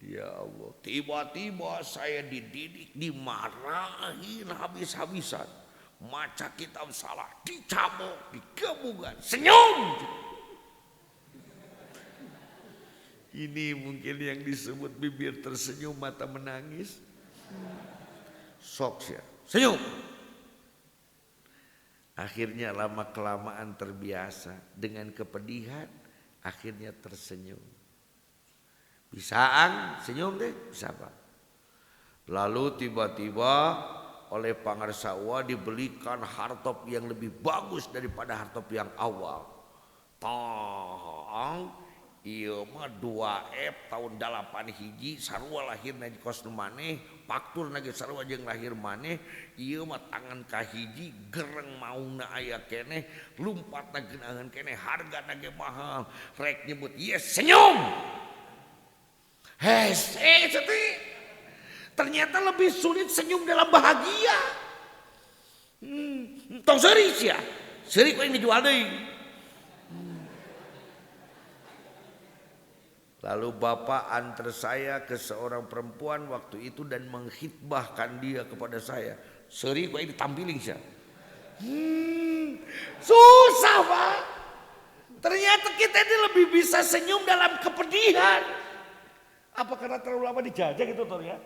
Ya Allah, tiba-tiba saya dididik, dimarahin habis-habisan. maca kitab salah, dicabok, digebukan, senyum. Ini mungkin yang disebut bibir tersenyum, mata menangis. Sok ya, senyum. Akhirnya lama kelamaan terbiasa dengan kepedihan, akhirnya tersenyum. Bisaan senyum deh, bisa Pak. Lalu tiba-tiba oleh pangarsawa dibelikan hartop yang lebih bagus daripada hartop yang awal. Tang iya mah 2F tahun 8 hiji sarua lahir di kos maneh, paktur nage sarua jeung lahir maneh, ieu mah tangan kahiji gereng maungna aya keneh, lumpatna geunaheun keneh, hargana ge mahal, rek nyebut ieu senyum. Hese ternyata lebih sulit senyum dalam bahagia. Tong seuri sia, seuri kok yang dijual deui. Lalu bapak antar saya ke seorang perempuan waktu itu dan menghitbahkan dia kepada saya. Seri kok ini tampiling sih. Susah Pak. Ternyata kita ini lebih bisa senyum dalam kepedihan. Apa karena terlalu lama dijajah gitu Tor ya?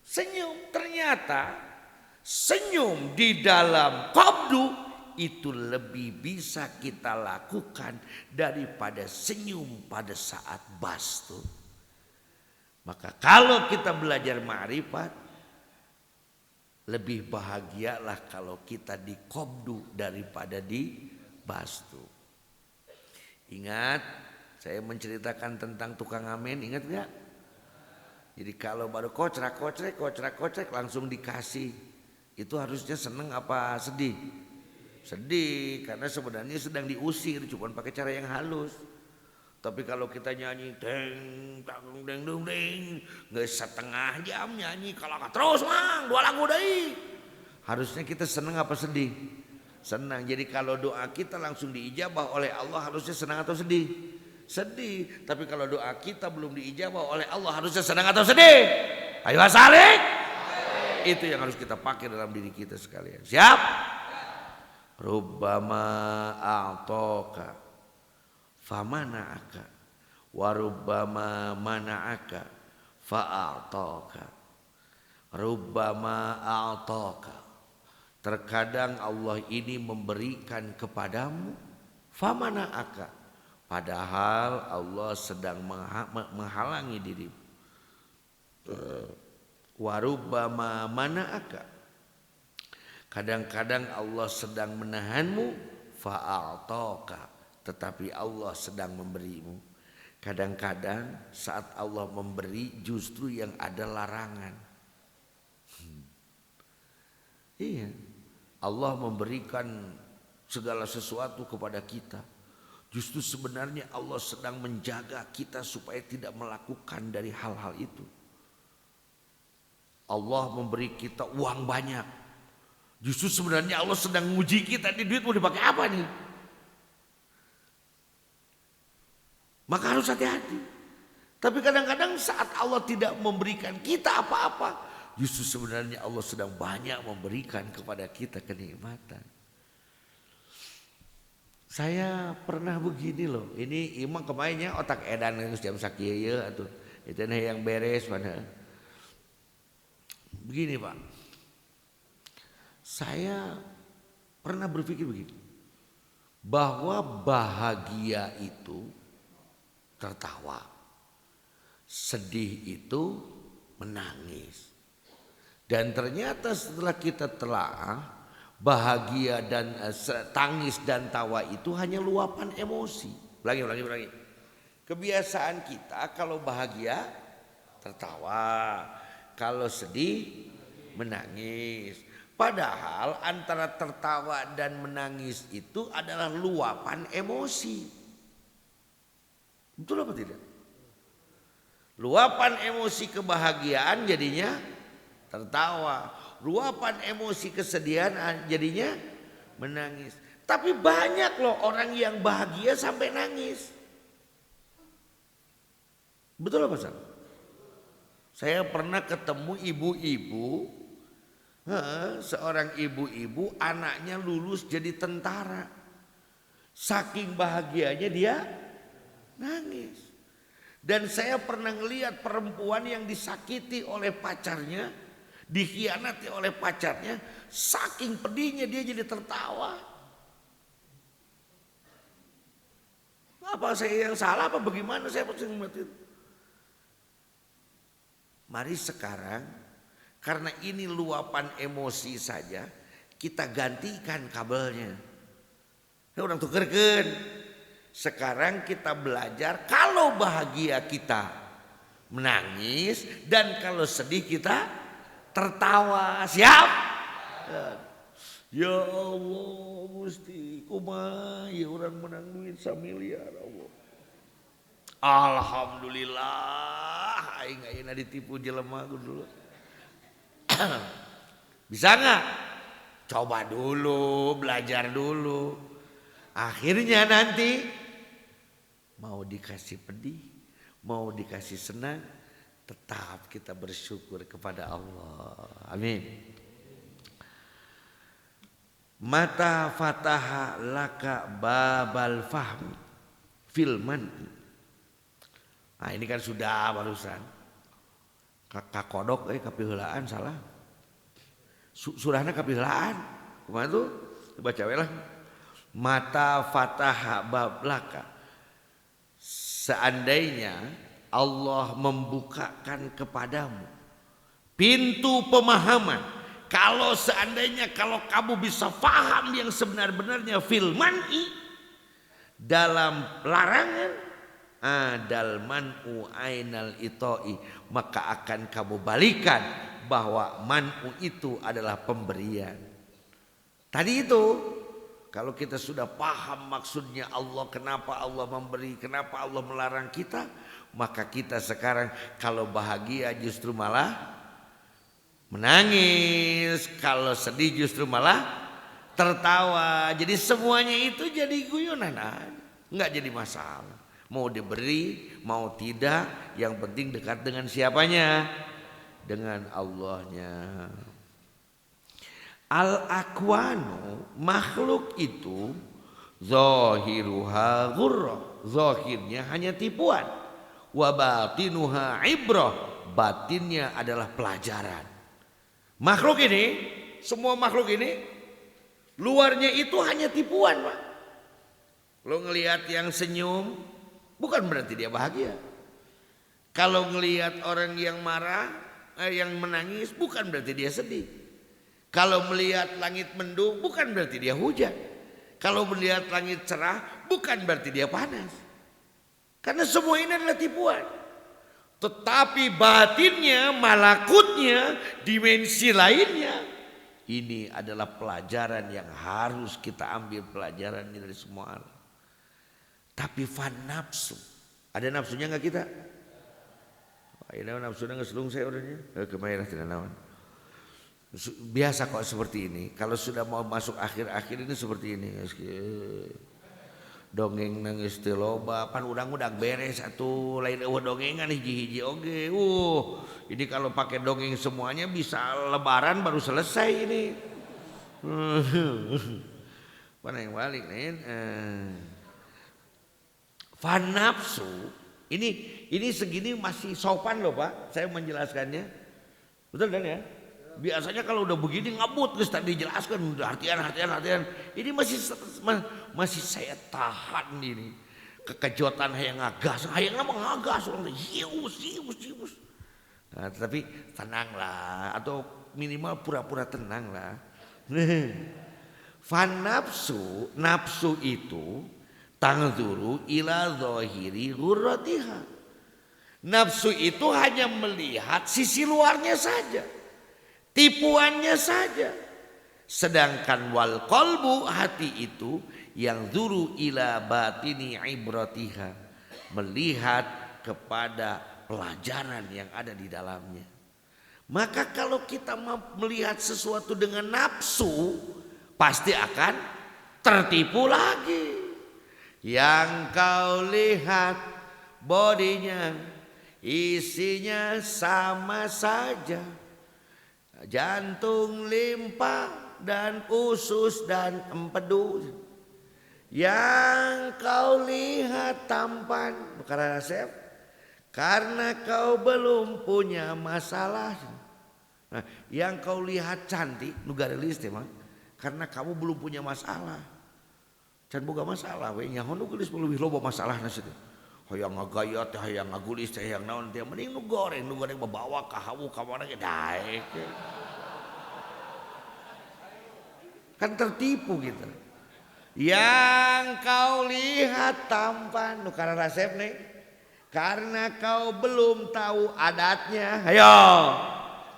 Senyum, ternyata senyum di dalam qabdu itu lebih bisa kita lakukan daripada senyum pada saat bastu. Maka kalau kita belajar ma'rifat, lebih bahagialah kalau kita di qabdu daripada di bastu. Ingat, saya menceritakan tentang tukang ngamen, ingat gak? Jadi kalau baru kocrak langsung dikasih, itu harusnya seneng apa sedih? Sedih, karena sebenarnya sedang diusir, cuma pakai cara yang halus. Tapi kalau kita nyanyi deng dang deng deng deng, nggak setengah jam nyanyi kalau terus mang 2 lagu deui. Harusnya kita senang apa sedih? Senang. Jadi kalau doa kita langsung diijabah oleh Allah, harusnya senang atau sedih? Sedih. Tapi kalau doa kita belum diijabah oleh Allah, harusnya senang atau sedih? Ayo asalik. Itu yang harus kita pakai dalam diri kita sekalian. Siap? Rubbama a'toka famana'aka warubbama mana'aka fa'a'toka. Rubbama a'toka, terkadang Allah ini memberikan kepadamu, famana'aka, padahal Allah sedang menghalangi dirimu. Warubbama mana'aka, kadang-kadang Allah sedang menahanmu, fa'a'toka, tetapi Allah sedang memberimu. Kadang-kadang saat Allah memberi justru yang ada larangan. Iya, Allah memberikan segala sesuatu kepada kita. Justru sebenarnya Allah sedang menjaga kita supaya tidak melakukan dari hal-hal itu. Allah memberi kita uang banyak. Justru sebenarnya Allah sedang menguji kita, ini duit mau dipakai apa nih? Maka harus hati-hati. Tapi kadang-kadang saat Allah tidak memberikan kita apa-apa, justru sebenarnya Allah sedang banyak memberikan kepada kita kenikmatan. Saya pernah begini loh, ini imam kemainnya otak edan yang jam sakieu atuh. Itu yang beres pada. Begini Pak. Saya pernah berpikir begini, bahwa bahagia itu tertawa, sedih itu menangis. Dan ternyata setelah kita telaah, bahagia dan tangis dan tawa itu hanya luapan emosi. Ulangi. Kebiasaan kita kalau bahagia tertawa, kalau sedih menangis. Padahal antara tertawa dan menangis itu adalah luapan emosi. Betul apa tidak? Luapan emosi kebahagiaan jadinya tertawa. Luapan emosi kesedihan jadinya menangis. Tapi banyak loh orang yang bahagia sampai nangis. Betul apa salah? Saya pernah ketemu ibu-ibu Seorang ibu-ibu anaknya lulus jadi tentara. Saking bahagianya dia nangis. Dan saya pernah ngelihat perempuan yang disakiti oleh pacarnya, dikhianati oleh pacarnya, saking pedihnya dia jadi tertawa. Apa saya yang salah apa bagaimana, saya pasti ngeliat itu. Mari sekarang, karena ini luapan emosi saja, kita gantikan kabelnya. Orang tukerkan. Sekarang kita belajar kalau bahagia kita menangis dan kalau sedih kita tertawa. Siap? Ya Allah Gusti, kumaha ya orang menang duit 1 miliar Allah. Alhamdulillah, aing ayeuna ditipu jelema dulu. Bisa nggak? Coba dulu, belajar dulu. Akhirnya nanti mau dikasih pedih, mau dikasih senang, tetap kita bersyukur kepada Allah. Amin. Mata fataha laka babal fahmi filman. Nah ini kan sudah barusan. Kakak kodok kapiheulaan salah. Surahna kapiheulaan. Kumaha tuh? Baca we lah. Mata fataha bablaka. Seandainya Allah membukakan kepadamu pintu pemahaman, kalau seandainya kalau kamu bisa paham yang sebenar-benarnya fil man'i, dalam larangan, adal man'u ainal itoi, maka akan kamu balikan bahwa man'u itu adalah pemberian. Tadi itu kalau kita sudah paham maksudnya Allah, kenapa Allah memberi, kenapa Allah melarang kita, maka kita sekarang kalau bahagia justru malah menangis, kalau sedih justru malah tertawa. Jadi semuanya itu jadi guyonan aja, nggak jadi masalah. Mau diberi, mau tidak, yang penting dekat dengan siapanya? Dengan Allahnya. Al-akwanu, makhluk itu zahiruha ghurrah, zahirnya hanya tipuan, wa batinuha ibrah, batinnya adalah pelajaran. Makhluk ini, semua makhluk ini luarnya itu hanya tipuan, Pak. Kalau ngelihat yang senyum bukan berarti dia bahagia. Kalau ngelihat orang yang marah, yang menangis bukan berarti dia sedih. Kalau melihat langit mendung bukan berarti dia hujan. Kalau melihat langit cerah bukan berarti dia panas. Karena semua ini adalah tipuan. Tetapi batinnya, malakutnya, dimensi lainnya, ini adalah pelajaran yang harus kita ambil pelajaran dari semua alam. Tapi fan nafsu, ada nafsunya nggak kita? Ini nafsunya nggak selung saya orangnya. Kemarin tidak nawan. Biasa kok seperti ini. Kalau sudah mau masuk akhir-akhir ini seperti ini. Dongeng nangis teu loba, pan udang-udang beres atuh, lain eueuh dongengan hiji-hiji oge. Ini kalau pakai dongeng semuanya bisa lebaran baru selesai ini. Mana yang balik nih? Fan nafsu ini segini masih sopan loh Pak, saya menjelaskannya. Betul kan ya? Biasanya kalau udah begini ngabut terus tadi dijelaskan udah hatian. Ini masih saya tahan ini. Kekejutan hayang ngagas, hayang nama ngagas orang hius. Nah, tapi tenanglah atau minimal pura-pura tenang lah. Fan nafsu itu tangzuru ila zahiri ghurratiha. Nafsu itu hanya melihat sisi luarnya saja, tipuannya saja. Sedangkan wal qalbu, hati itu yang zuru ila batini ibratiha, melihat kepada pelajaran yang ada di dalamnya. Maka kalau kita melihat sesuatu dengan nafsu, pasti akan tertipu lagi. Yang kau lihat bodinya, isinya sama saja. jantung, limpa, dan usus dan empedu. Yang kau lihat tampan, karena Asep, karena kau belum punya masalah. Nah, yang kau lihat cantik, nu garelis teh mah, karena kamu belum punya masalah. Can boga masalah we nyaho nu geulis leuwih loba masalahna situ. Hayang ngagaya teh, hayang ngagulis teh, hayang naon teh, mending nu goreng bawa ka hawu ka mana ge daek. Kan tertipu gitu. Yang kau lihat tampan, nu karena resep nih, karena kau belum tahu adatnya. Hayo,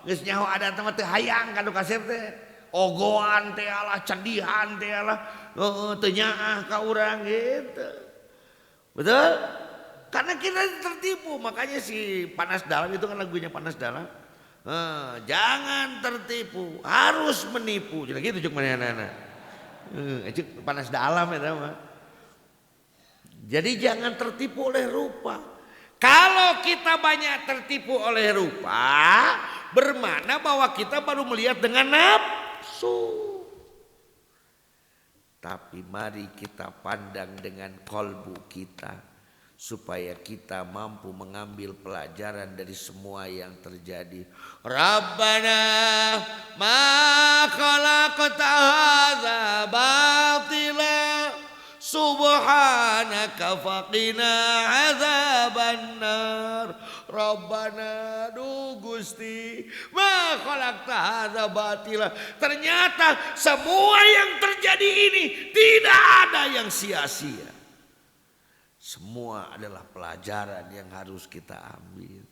geus nyaho adat mah teu hayang ka nu kasep teh. Ogoan teh alah, cedihan teh alah, teu nyaah ka urang gitu. Betul? Karena kita tertipu, makanya si Panas Dalam itu kan lagunya Panas Dalam. Jangan tertipu, harus menipu. Jadi gitu cuk manehna. Panas dalam ya mah. Jadi jangan tertipu oleh rupa. Kalau kita banyak tertipu oleh rupa, bermakna bahwa kita baru melihat dengan nafsu. Tapi mari kita pandang dengan kolbu kita, supaya kita mampu mengambil pelajaran dari semua yang terjadi. Rabbana ma khalaqta hadza batila subhanaka faqina adzabannar. Rabbana du Gusti ma khalaqta hadza batila. Ternyata semua yang terjadi ini tidak ada yang sia-sia. Semua adalah pelajaran yang harus kita ambil.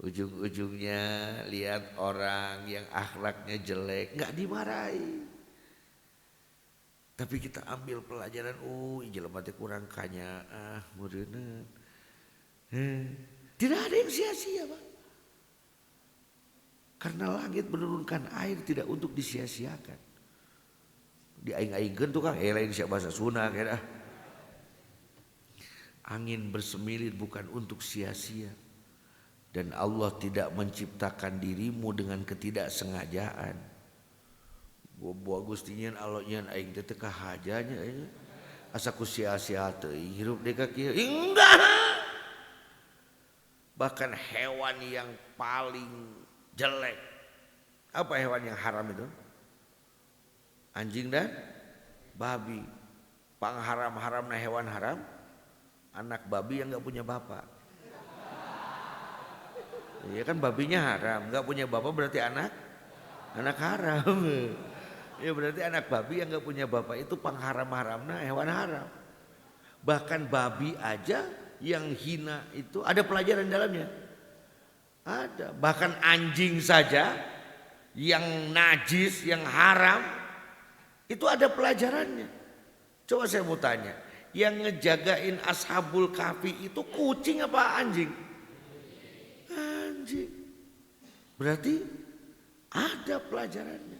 Ujung-ujungnya lihat orang yang akhlaknya jelek nggak dimarahi, tapi kita ambil pelajaran. Jelema teh kurang kanya, meureuneuh. Tidak ada yang sia-sia, Pak. Karena langit menurunkan air tidak untuk disia-siakan. Diaing-aingkeun tuh Kang, lain sia bahasa Sunda kayaknya. Angin bersemilir bukan untuk sia-sia. Dan Allah tidak menciptakan dirimu dengan ketidaksengajaan. Buah Gustinya Allah nyan aing teh teu kahajanya asa ku sia-sia teuing hirup deui ka kieu. Enggak. Bahkan hewan yang paling jelek, apa hewan yang haram itu? Anjing dan babi. Pangharam-haramna hewan haram, anak babi yang gak punya bapak. Iya kan babinya haram, gak punya bapak berarti anak haram. Ya berarti anak babi yang gak punya bapak itu pangharam-haramna hewan haram. Bahkan babi aja yang hina itu ada pelajaran dalamnya. Ada. Bahkan anjing saja yang najis, yang haram itu ada pelajarannya. Coba saya mau tanya, yang ngejagain Ashabul Kahfi itu kucing apa anjing? Anjing. Berarti ada pelajarannya.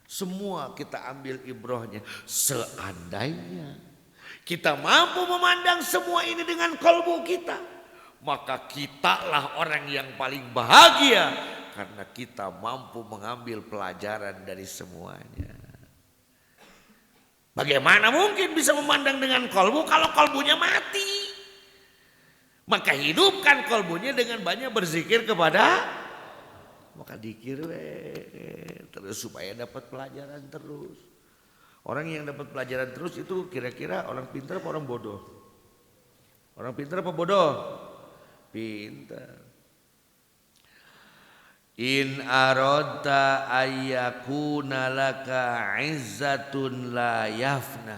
Semua kita ambil ibrohnya. Seandainya kita mampu memandang semua ini dengan kolbu kita, maka kitalah orang yang paling bahagia, karena kita mampu mengambil pelajaran dari semuanya. Bagaimana mungkin bisa memandang dengan kolbu kalau kolbunya mati? Maka hidupkan kolbunya dengan banyak berzikir kepada, maka dikir terus supaya dapat pelajaran terus. Orang yang dapat pelajaran terus itu kira-kira orang pintar apa orang bodoh? Orang pintar apa bodoh? Pintar. In aradta ayyakuna laka izzatun la yafna.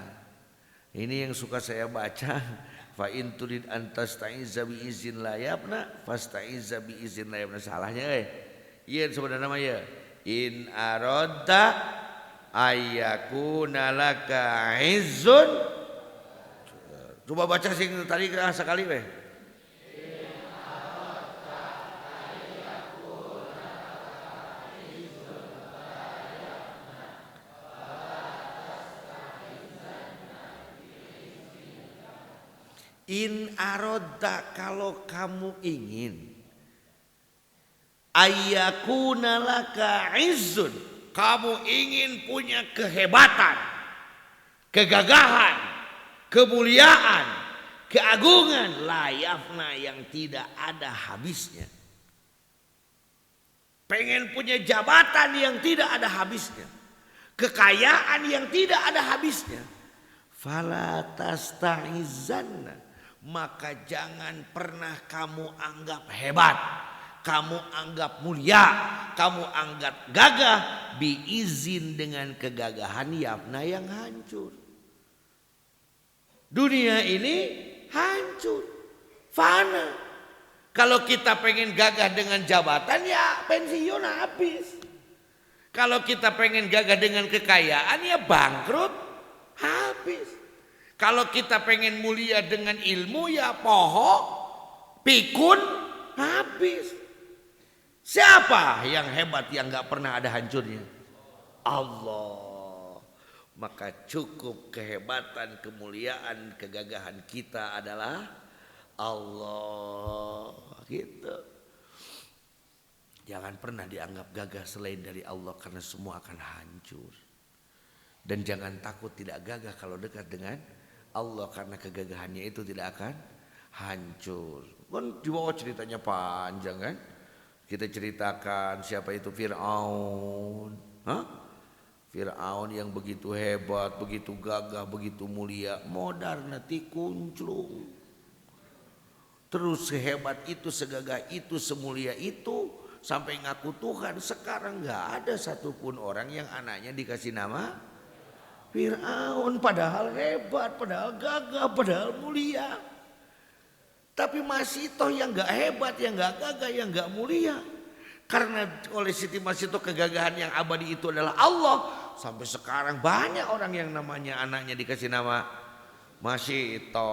Ini yang suka saya baca. Fa in turid an tasta'izza bi izin la yafna fasta'izza bi izin la yafna. Salahnya Iya sebenarnya nama ya. In aradta ayyakuna laka izzun. Coba baca sing tadi sekali weh. In aroda, kalau kamu ingin Ayyakuna laka izzun, kamu ingin punya kehebatan, kegagahan, kemuliaan, keagungan, la yafna, yang tidak ada habisnya. Pengen punya jabatan yang tidak ada habisnya, kekayaan yang tidak ada habisnya. Fala tasta'izanna, maka jangan pernah kamu anggap hebat, kamu anggap mulia, kamu anggap gagah biizin, dengan kegagahan yafna yang hancur. Dunia ini hancur, fana. Kalau kita pengen gagah dengan jabatan, ya pensiun habis. Kalau kita pengen gagah dengan kekayaan, ya bangkrut habis. Kalau kita pengen mulia dengan ilmu, ya pohon, pikun habis. Siapa yang hebat yang gak pernah ada hancurnya? Allah. Maka cukup kehebatan, kemuliaan, kegagahan kita adalah Allah, gitu. Jangan pernah dianggap gagah selain dari Allah, karena semua akan hancur. Dan jangan takut tidak gagah kalau dekat dengan Allah, karena kegagahannya itu tidak akan hancur. Kan di bawah ceritanya panjang kan? Kita ceritakan siapa itu Fir'aun. Fir'aun yang begitu hebat, begitu gagah, begitu mulia, modar nanti kunclung. Terus sehebat itu, segagah itu, semulia itu, sampai ngaku Tuhan. Sekarang gak ada satupun orang yang anaknya dikasih nama Fir'aun. Padahal hebat, padahal gagah, padahal mulia. Tapi masih toh yang gak hebat, yang gak gagah, yang gak mulia. Karena oleh Siti Masito kegagahan yang abadi itu adalah Allah. Sampai sekarang banyak orang yang namanya anaknya dikasih nama Masito.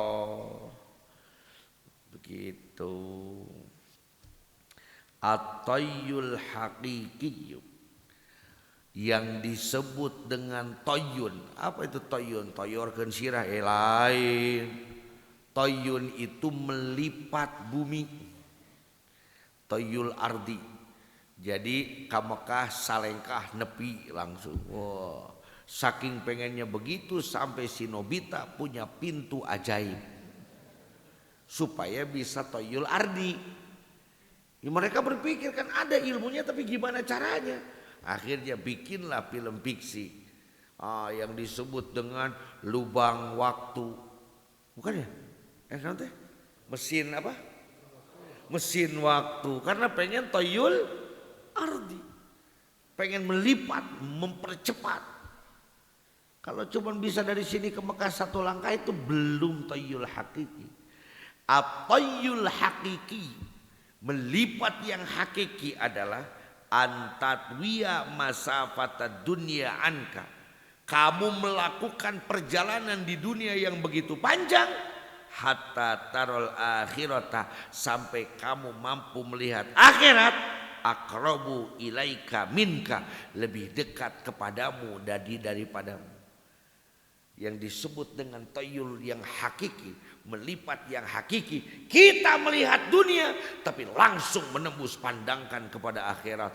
Begitu. At-tayyul haqiqiyyu, yang disebut dengan toyun. Apa itu toyun? Toyorkeun sirah lain. Toyun itu melipat bumi. Toyul ardi. Jadi ka Mekah salengkah nepi langsung. Wow. Saking pengennya begitu sampai si Nobita punya pintu ajaib supaya bisa toyul ardi. Ya, mereka berpikir kan ada ilmunya, tapi gimana caranya? Akhirnya bikinlah film fiksi yang disebut dengan lubang waktu. Bukan ya? Nanti mesin apa? Mesin waktu. Karena pengen toyul ardi, pengen melipat, mempercepat. Kalau cuma bisa dari sini ke Mekah satu langkah itu belum toyul hakiki. At-tayyul hakiki, melipat yang hakiki adalah antatwiya masafata dunia anka. Kamu melakukan perjalanan di dunia yang begitu panjang, hatta tarol akhirata, sampai kamu mampu melihat akhirat, akrabu ilaika minka, lebih dekat kepadamu daripadamu. Yang disebut dengan tayyul yang hakiki, melipat yang hakiki, kita melihat dunia tapi langsung menembus pandangkan kepada akhirat.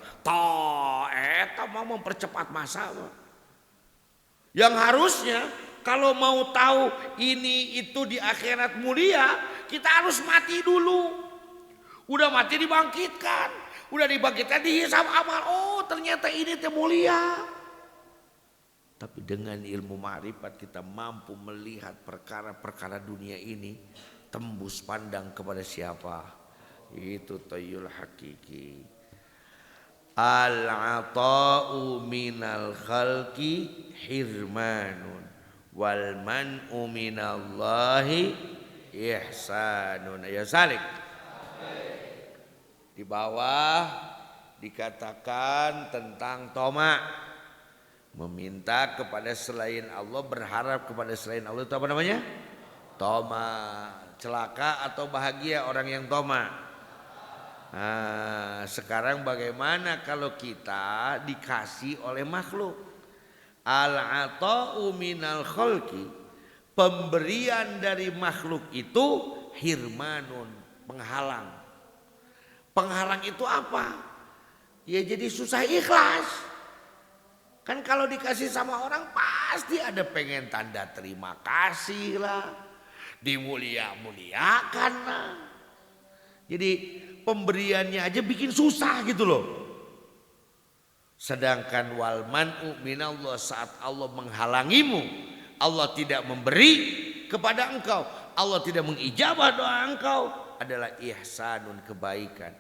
Eta mau mempercepat masa. Yang harusnya kalau mau tahu ini itu di akhirat mulia, kita harus mati dulu. Udah mati dibangkitkan, udah dibangkitkan dihisab amal. Oh ternyata ini teh mulia. Tapi dengan ilmu ma'rifat kita mampu melihat perkara-perkara dunia ini tembus pandang kepada siapa? Itu tayyul hakiki. Al-ata'u minal khalqi hirmanun wal man'u minallahi ihsanun. Ya salik. Di bawah dikatakan tentang toma. Meminta kepada selain Allah, berharap kepada selain Allah, itu apa namanya? Toma. Celaka atau bahagia orang yang toma? Nah, sekarang bagaimana kalau kita dikasih oleh makhluk? Al-ata'u minal khalqi, pemberian dari makhluk itu hirmanun, penghalang. Penghalang itu apa? ya jadi susah ikhlas. Kan kalau dikasih sama orang pasti ada pengen tanda terima kasih lah, dimulia-muliakan lah. Jadi pemberiannya aja bikin susah gitu loh. Sedangkan wal man'u minallah, saat Allah menghalangimu, Allah tidak memberi kepada engkau, Allah tidak mengijabah doa engkau, adalah ihsanun, kebaikan.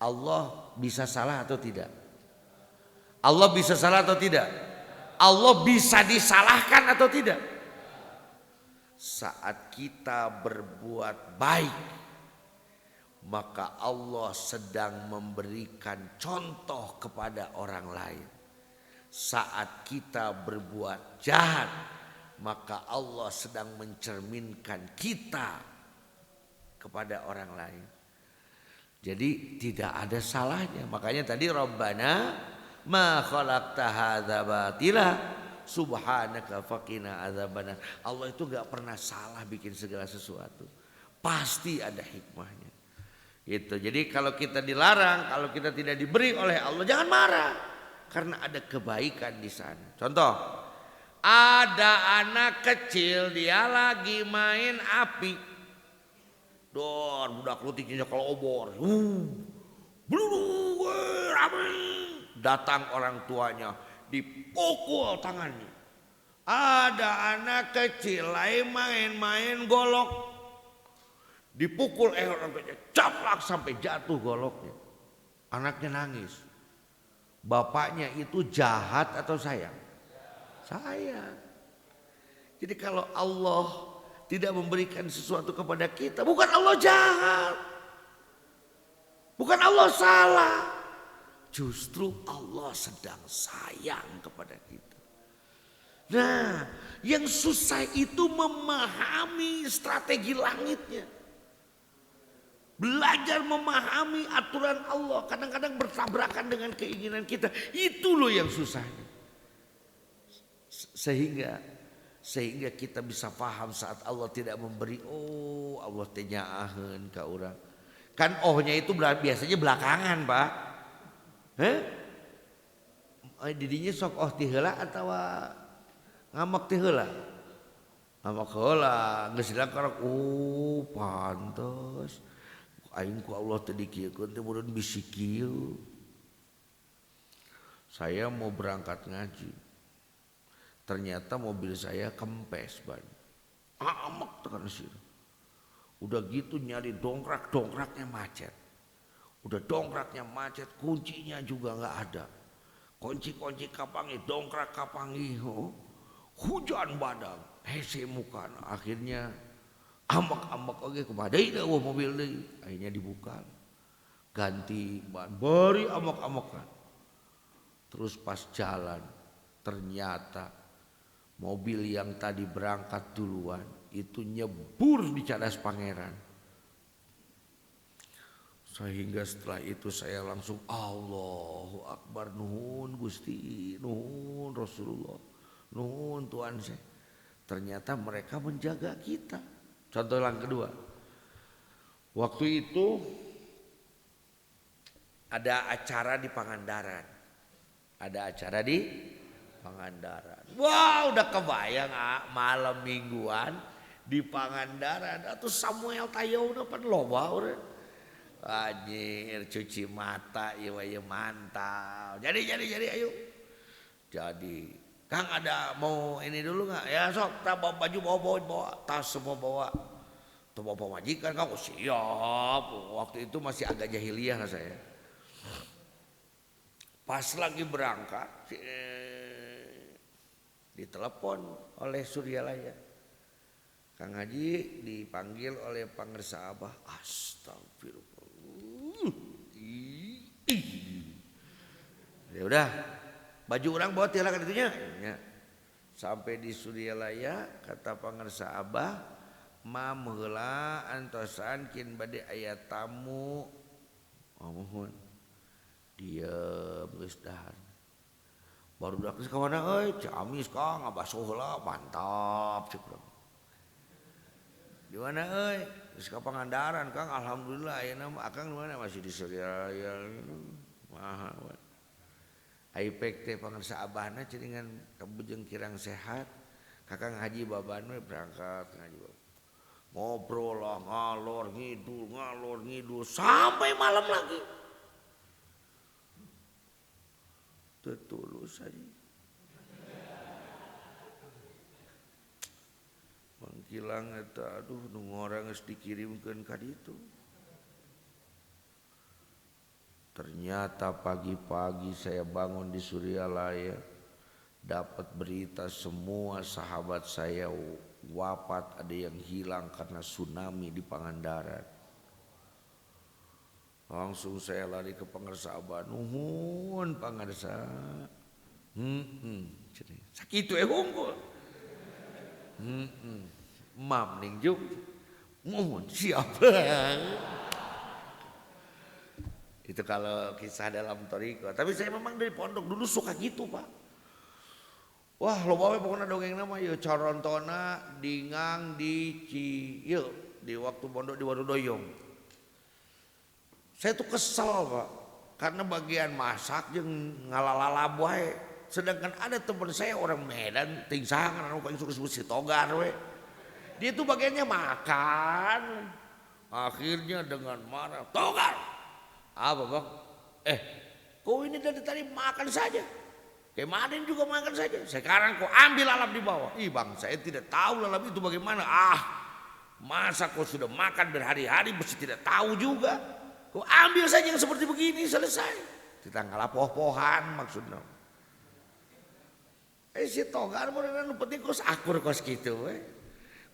Allah bisa salah atau tidak? Allah bisa salah atau tidak? Allah bisa disalahkan atau tidak? Saat kita berbuat baik, maka Allah sedang memberikan contoh kepada orang lain. Saat kita berbuat jahat, maka Allah sedang mencerminkan kita kepada orang lain. Jadi tidak ada salahnya. Makanya tadi Rabbana ma khalaqta hadza batila subhanaka faqina adzabannar. Allah itu enggak pernah salah bikin segala sesuatu. Pasti ada hikmahnya. Gitu. Jadi kalau kita dilarang, kalau kita tidak diberi oleh Allah, jangan marah. Karena ada kebaikan di sana. Contoh, ada anak kecil dia lagi main api. Dor, budak lutiknya kalau obor. Datang orang tuanya, dipukul tangannya. Ada anak kecil lain main-main golok, dipukul orang tuanya, caplak sampai jatuh goloknya. Anaknya nangis. Bapaknya itu jahat atau sayang? Sayang. Jadi kalau Allah tidak memberikan sesuatu kepada kita, bukan Allah jahat, bukan Allah salah. Justru Allah sedang sayang kepada kita. Nah, yang susah itu memahami strategi langitnya. Belajar memahami aturan Allah. Kadang-kadang bertabrakan dengan keinginan kita. Itu loh yang susahnya. Sehingga kita bisa paham saat Allah tidak memberi. Oh, Allah tenyaaheun ka urang. Kan ohnya itu biasanya belakangan, Pak. Didinya sok oh ti heula atawa ngamak ti heula? Ngamak heula, geus dilakorak pantes. Aing ku Allah teu dikieukeun teh mudahan bisi kieu. Saya mau berangkat ngaji. Ternyata mobil saya kempes ban. Amak tekan sih. Udah gitu nyari dongkraknya macet. Udah dongkraknya macet, kuncinya juga nggak ada. Kunci kapangi, dongkrak kapangi, hujan badang, hese mukan. Akhirnya ambak oke kepadai dah mobil deh. Akhirnya dibuka, ganti ban, beri ambak-ambakan. Terus pas jalan, ternyata mobil yang tadi berangkat duluan itu nyebur di Cadas Pangeran. Sehingga setelah itu saya langsung Allahu Akbar, nuhun Gusti, nuhun Rasulullah, nuhun Tuhan saya. Ternyata mereka menjaga kita. Contoh yang kedua, waktu itu ada acara di Pangandaran. Ada acara di Pangandaran. Wah, udah kebayang malam mingguan di Pangandaran. Atau Samuel Tayo udah pan loba udah. Anjir, cuci mata, iya mantap. Jadi ayo. Jadi, Kang ada mau ini dulu nggak? Ya sok, bawa baju bawa tas semua bawa. Tuh bawa majikan, Kang siap. Waktu itu masih agak jahiliyah lah saya. Pas lagi berangkat, ditelepon oleh Suryalaya. Kang Haji dipanggil oleh Pangersa Abah. Astagfirullah. Ya udah, baju orang bawa tiara kan itunya. Ya. Sampai di Suryalaya kata Pangersa Abah, mam heula antosan kin bade aya tamu. Mohon. Dieu geus dahar. Baru dak ka mana euy? Ciamis Kang, ngabasuh heula mantap ceuk. Di mana euy? Geus ka Pangandaran Kang, alhamdulillah ayeuna mah Akang di mana? Masih di Suryalaya. Mahal. Aipek teh pangarsa abahna ceringan kabujeng kirang sehat. Kakang Haji Baban we berangkat ngaji Baban. Ngobrol lah ngalor ngidul sampai malam lagi. Tetulus aja. Mangkilang eta aduh nu ngorang geus dikirimkeun ka ditu. Ternyata pagi-pagi saya bangun di Suryalaya dapat berita semua sahabat saya wafat, ada yang hilang karena tsunami di Pangandaran. Langsung saya lari ke pangarsa abah, nuhun pangarsa. Sakitu unggul. Mam ning juk. Nuhun siap. Itu kalau kisah dalam Toriko. Tapi saya memang dari pondok dulu suka gitu, Pak. Wah, loba we pokona dongeng nama ya Corontona Dingang di Cieu di waktu pondok di Warudoyong. Saya tuh kesel, Pak, karena bagian masak jeung ngalalalab wae. Sedangkan ada teman saya orang Medan, ting sangan anu paling suka si Togar we. Dia tuh bagiannya makan. Akhirnya dengan marah, "Togar, apa bang? Kau ini dari tadi makan saja. Kemarin juga makan saja. Sekarang kau ambil lalap di bawah." Ih bang, saya tidak tahu lalap itu bagaimana. Masa kau sudah makan berhari-hari mesti tidak tahu juga. Kau ambil saja yang seperti begini selesai. Kita ngalapoh-pohan maksudnya. Si Togar beneran penting kos akur kos gitu.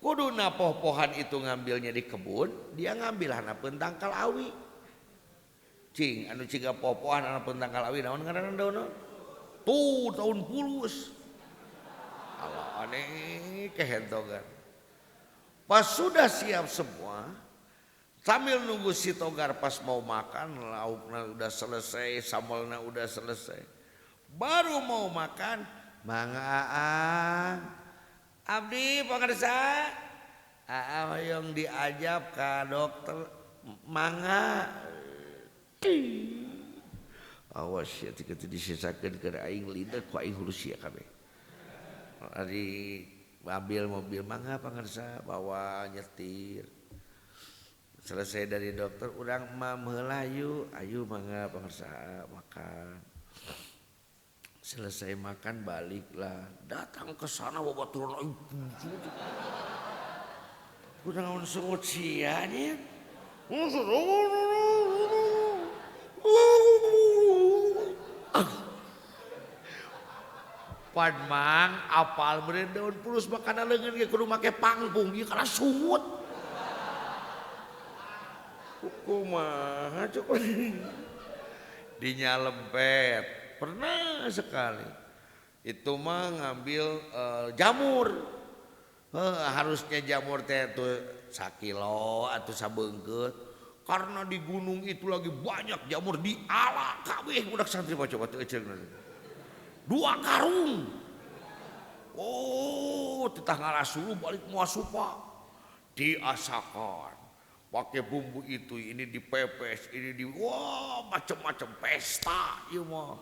Kudu napoh-pohan itu ngambilnya di kebun, dia ngambil hanapeun tangkal awi. Cing anu ciga popohan hanapeun tangkal awi naon ngaranna daunna? Tuh tahun pulus. Allah aneh kehen Togar. Pas sudah siap semua, sambil nunggu si Togar pas mau makan, lauknya udah selesai, sambalnya udah selesai. Baru mau makan, "Mangga Aang, abdi pangarsa, Aang hoyong diajab ka dokter, mangga." Awas ya tika disisakeun keur aing lidah ku aing hulu sia kabeh. Ari ambil mobil mangga pangarsa bawa nyetir. Selesai dari dokter urang mam heula ayu mangga pangarsa makan. Selesai makan baliklah, datang ke sana bawa turun aing. Urang sungut sia nya. Pan mang apal beureun daun pulus makana leungeun ge kudu make pangpung ieu kana sungut. Kumaha cuk. Dinya lempet pernah sekali. Itu mah ngambil jamur. Harusnya jamur teh tuh 1 kilo atau sabeungkeut. Karena di gunung itu lagi banyak jamur diala kabeh budak santri coba teu eceung. 2 karung. Oh, tetah ngarasulu balik moal supa. Diasakan. Pakai bumbu itu, ini dipepes, ini wah macam-macam pesta ieu mah.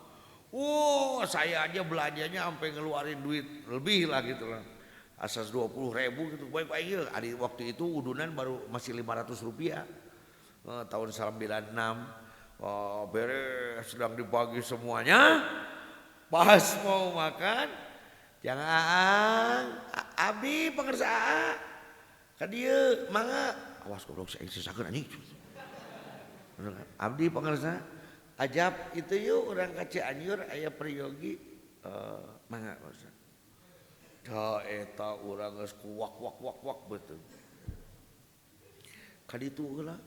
Saya aja belanjanya sampai ngeluarin duit lebih lah gitu lah. Asas 20.000 gitu. Baik-baik ya. Waktu itu udunan baru masih Rp500. Tahun 96. Beres sedang dibagi semuanya. Pas mau makan, jangan Aang, abdi pangarsa ka dieu mangga. Awas goblok saya sisakeun anjing. Abdi pangarsa ajab itu yuk urang ka Cianjur aya peryogi mangga pangarsa. Da eta urang geus kuwak betul. Ka ditu heula.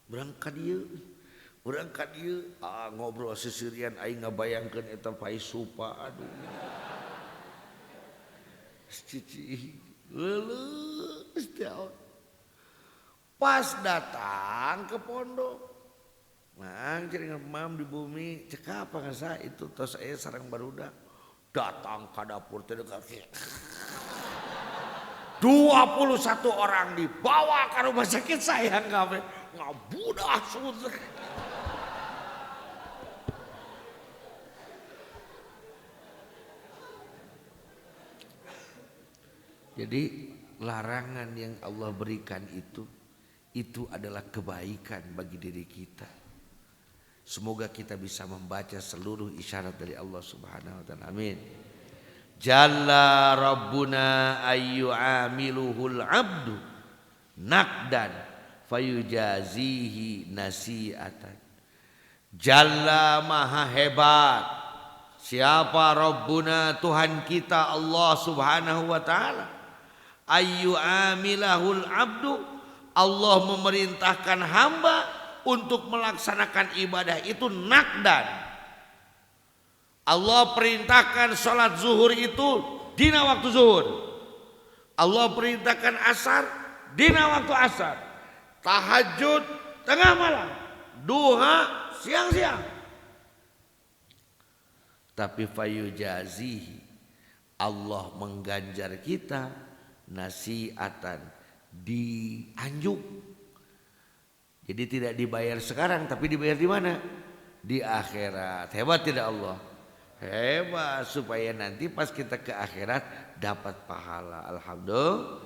Urang ka dieu. Urang ka dieu ngobrol sesirian aing ngabayangkeun eta pai supa aduh. Cici leuleus teh. Pas datang ke pondok. Mang cering mam di bumi cekap pangarsa itu tos aya sareng barudak. Datang ka dapur teh dekat 21 orang dibawa ke rumah sakit sayang kabeh. Ngabudah sungut. Jadi larangan yang Allah berikan itu adalah kebaikan bagi diri kita. Semoga kita bisa membaca seluruh isyarat dari Allah Subhanahu wa taala. Amin. Jalla rabbuna ayyu'amiluhul abdu naqdan fayujazihi nasi'atan. Jalla maha hebat. Siapa Rabbuna, Tuhan kita Allah Subhanahu wa taala. Ayyu'amilahul abdu, Allah memerintahkan hamba untuk melaksanakan ibadah itu naqdan. Allah perintahkan sholat zuhur itu dina waktu zuhur. Allah perintahkan asar dina waktu asar. Tahajud tengah malam. Duha siang-siang. Tapi fayujazihi, Allah mengganjar kita nasi'atan, dianjuk. Jadi tidak dibayar sekarang, tapi dibayar di mana? Di akhirat. Hebat tidak Allah? Hebat, supaya nanti pas kita ke akhirat dapat pahala. Alhamdulillah.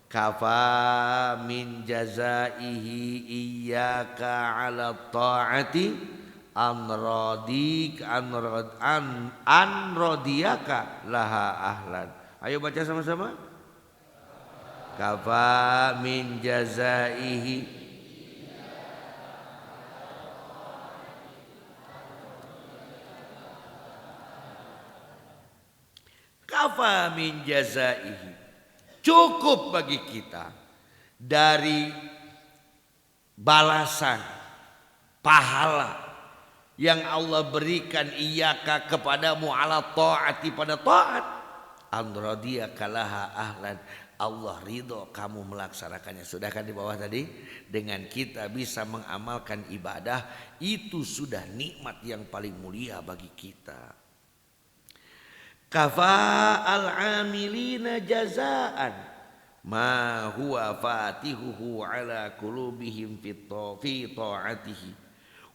Kafa min jazaihi iyyaka ala ta'ati anrodiyaka laha ahlan. Ayo baca sama-sama. Kafa min jazaihi kafa min jazaihi, cukup bagi kita dari balasan pahala yang Allah berikan iyyaka kepadamu ala taati pada taat anrodiyaka laha ahlan, Allah ridho kamu melaksanakannya. Sudah kan di bawah tadi, dengan kita bisa mengamalkan ibadah itu sudah nikmat yang paling mulia bagi kita. Kafa al-amilina jazaan ma huwa fatihuhu ala qulubihim fi ta'atihi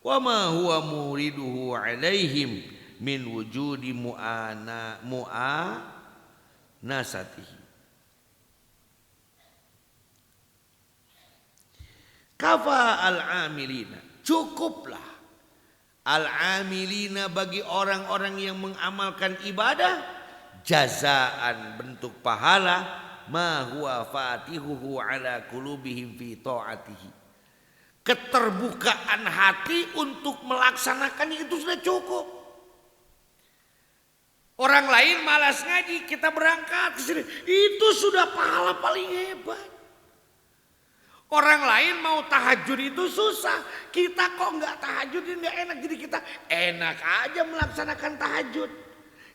wa ma huwa muriduhu alaihim min wujudi mu'anasatihi. Kafa al-amilina, cukuplah al-amilina bagi orang-orang yang mengamalkan ibadah jazaan, bentuk pahala ma huwa fatihuhu ala qulubihim fi ta'atihi, keterbukaan hati untuk melaksanakannya itu sudah cukup. Orang lain malas ngaji, kita berangkat ke sini, itu sudah pahala paling hebat. Orang lain mau tahajud itu susah, kita kok nggak tahajud, nggak enak, jadi kita enak aja melaksanakan tahajud.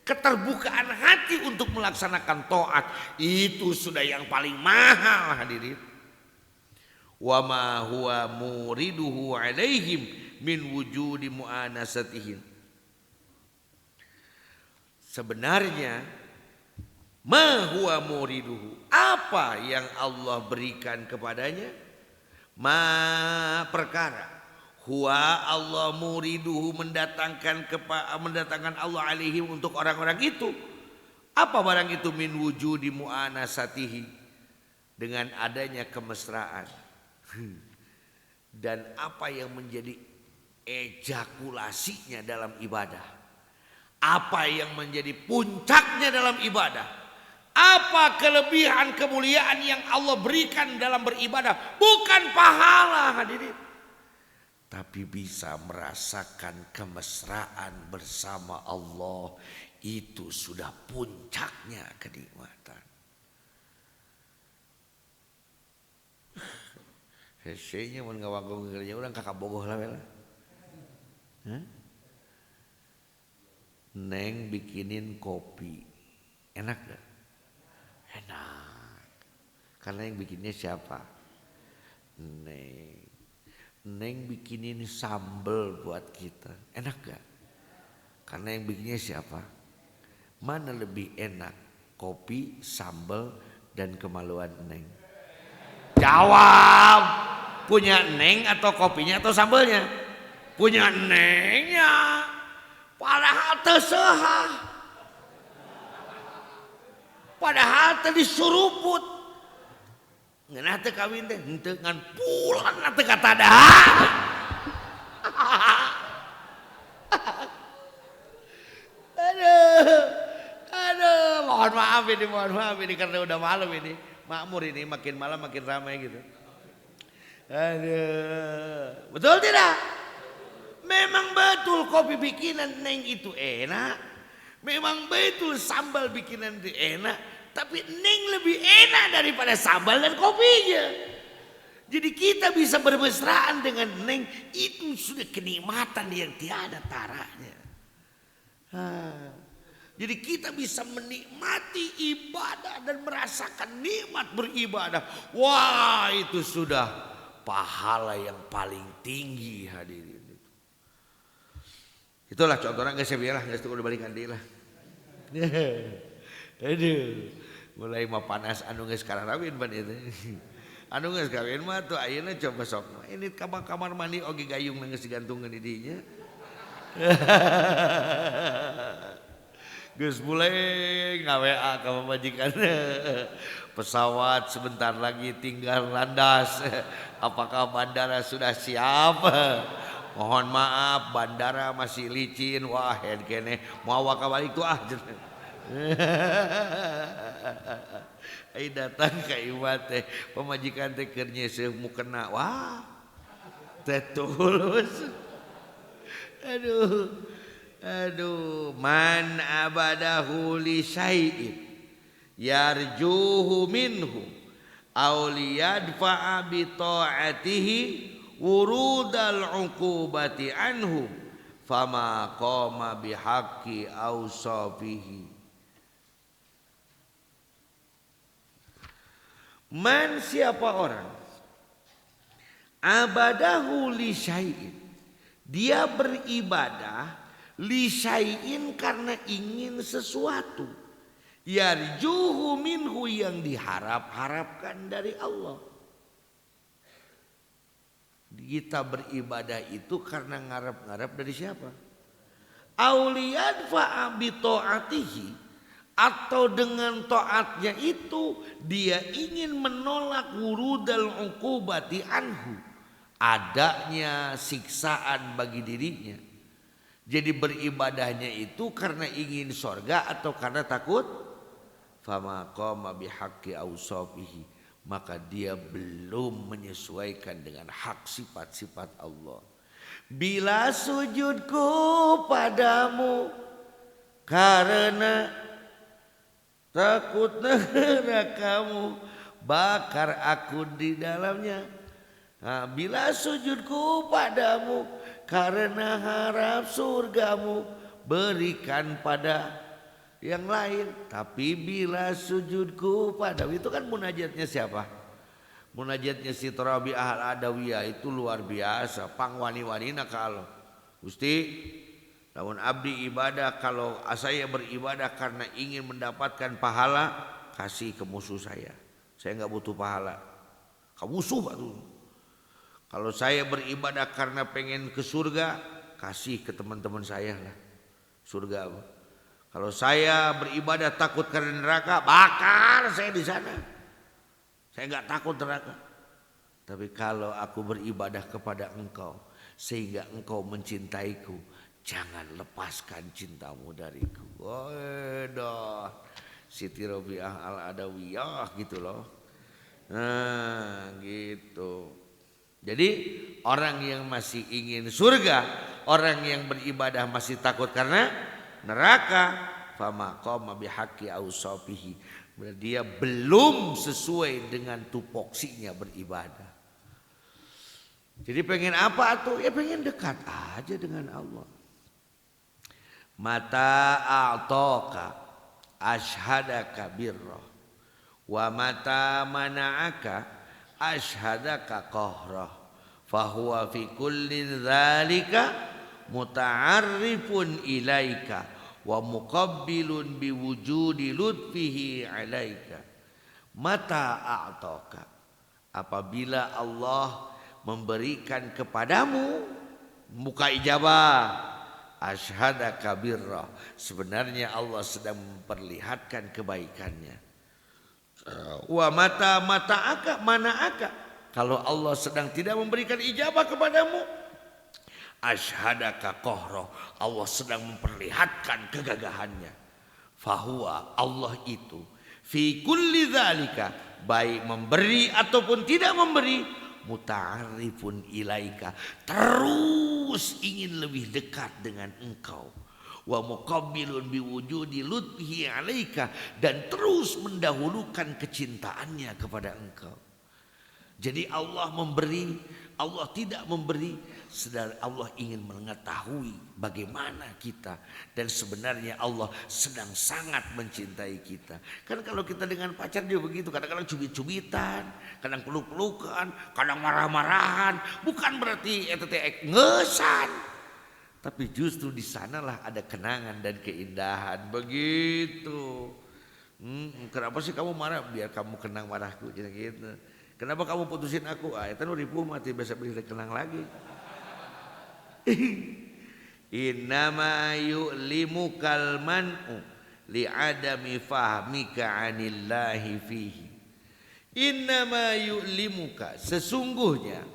Keterbukaan hati untuk melaksanakan taat itu sudah yang paling mahal hadirin. Wa ma huwa muriduhu alaihim min wujudi mu'anasatihim. Sebenarnya ma huwa muriduhu, apa yang Allah berikan kepadanya? Ma perkara huwa Allah muriduhu mendatangkan Allah alaihim untuk orang-orang itu. Apa barang itu? Min wujudi mu'anasatihi, dengan adanya kemesraan. Dan apa yang menjadi ejakulasinya dalam ibadah, apa yang menjadi puncaknya dalam ibadah, apa kelebihan kemuliaan yang Allah berikan dalam beribadah? Bukan pahala hadirin, tapi bisa merasakan kemesraan bersama Allah. Itu sudah puncaknya kenikmatan. Hesenya mun ngawanggung kerja urang kakak bogoh lah bela. Neng bikinin kopi, enak gak? Enak. Karena yang bikinnya siapa? Neng. Neng bikinin sambal buat kita, enak gak? Karena yang bikinnya siapa? Mana lebih enak? Kopi, sambal, dan kemaluan Neng? Jawab. Punya Neng atau kopinya atau sambalnya? Punya Nengnya. Padahal terserah. Padahal tadi suruput. Ngeunah teh kawin teh henteu ngan pulan teh katada. Aduh, mohon maaf ini karena udah malam ini. Makmur ini makin malam makin ramai gitu. Aduh, betul tidak? Memang betul kopi bikinan Neng itu enak. Memang betul sambal bikinan itu enak. Tapi Neng lebih enak daripada sambal dan kopinya. Jadi kita bisa bermesraan dengan Neng itu sudah kenikmatan yang tiada taranya. Jadi kita bisa menikmati ibadah dan merasakan nikmat beribadah. Wah, itu sudah pahala yang paling tinggi hadirin. Itulah contohnya nggak saya lah, nggak udah balikan dia lah. Aduh, mulai mah panas anu geus karawin pan itu. Anu geus kawin mah tuh ayeuna coba sok. Ini kamar mandi oge gayung geus digantungkeun di dinya. Geus mulai ngawa ka majikan. Pesawat sebentar lagi tinggal landas. Apakah bandara sudah siap? Mohon maaf bandara masih licin. Wah kene mau ka balik tuh ah. Ai datang ka ieu teh pamajikan teh keur nyeuseuk mukena. Wah. Teh tulus. Aduh, man abadahu li syai'in yarjuhu minhu aw liyadfa'a bi ta'atihi wurudal uqubati anhu fama qama bi haqqi awsafihi. Man siapa orang abadahu li syai'in, dia beribadah li syai'in karena ingin sesuatu, yarjuhu minhu yang diharap-harapkan dari Allah. Kita beribadah itu karena ngarep-ngarep dari siapa? Auliyad fa'abi ta'atihi, atau dengan taatnya itu dia ingin menolak wurudal uqubati anhu, adanya siksaan bagi dirinya. Jadi beribadahnya itu karena ingin sorga atau karena takut. Fama qama bihaqqi awsafihi, maka dia belum menyesuaikan dengan hak sifat-sifat Allah. Bila sujudku padamu karena takut nerakamu, bakar aku di dalamnya. Bila sujudku padamu karena harap surgamu, berikan pada yang lain. Tapi bila sujudku padamu, itu kan munajatnya siapa? Munajatnya si Rabi'ah al-Adawiyah itu luar biasa. Pangwani-wanina ka Allah. Gusti, lamun abdi ibadah, kalau saya beribadah karena ingin mendapatkan pahala, kasih ke musuh saya. Saya enggak butuh pahala. Ke musuh batu. Kalau saya beribadah karena pengen ke surga, kasih ke teman-teman saya lah surga. Kalau saya beribadah takut karena neraka, bakar saya di sana. Saya nggak takut neraka. Tapi kalau aku beribadah kepada Engkau sehingga Engkau mencintaiku, jangan lepaskan cintamu dariku. Waduh, Siti Rabi'ah al-Adawiyah gitu loh. Nah, gitu. Jadi orang yang masih ingin surga, orang yang beribadah masih takut karena neraka, fama qama bihaqqi awsafihi, dia belum sesuai dengan tupoksinya beribadah. Jadi pengen apa tuh? Ya pengen dekat aja dengan Allah. Mata a'taka ashhadaka birrah wa mata mana'aka ashhadaka qahrah fahuwa fi kulli dzalika muta'arrifun ilaika wa muqabbilun biwujudi lutfihi alaika. Mata a'taka, apabila Allah memberikan kepadamu muka ijabah, ashhadaka birrah, sebenarnya Allah sedang memperlihatkan kebaikannya. Wa mata mata'aka mana'aka. Kalau Allah sedang tidak memberikan ijabah kepadamu, asyhadaka qahra, Allah sedang memperlihatkan kegagahannya. Fahuwa, Allah itu fi kulli dzalika, baik memberi ataupun tidak memberi, muta'arrifun ilaika, terus ingin lebih dekat dengan engkau. Wa muqabbilun biwujudi lutfihi alaika, dan terus mendahulukan kecintaannya kepada engkau. Jadi Allah memberi, Allah tidak memberi, sedang Allah ingin mengetahui bagaimana kita, dan sebenarnya Allah sedang sangat mencintai kita. Kan kalau kita dengan pacar juga begitu, kadang-kadang cubit-cubitan, kadang peluk-pelukan, kadang marah-marahan, bukan berarti ngesan. Tapi justru di sanalah ada kenangan dan keindahan begitu. Kenapa sih kamu marah? Biar kamu kenang marahku gitu. Kenapa kamu putusin aku? Itu ribu mati bisa beli kenang lagi. Innama yu'limukal man'u li'adami fahmika 'anillahi fihi. Innama yu'limuka, sesungguhnya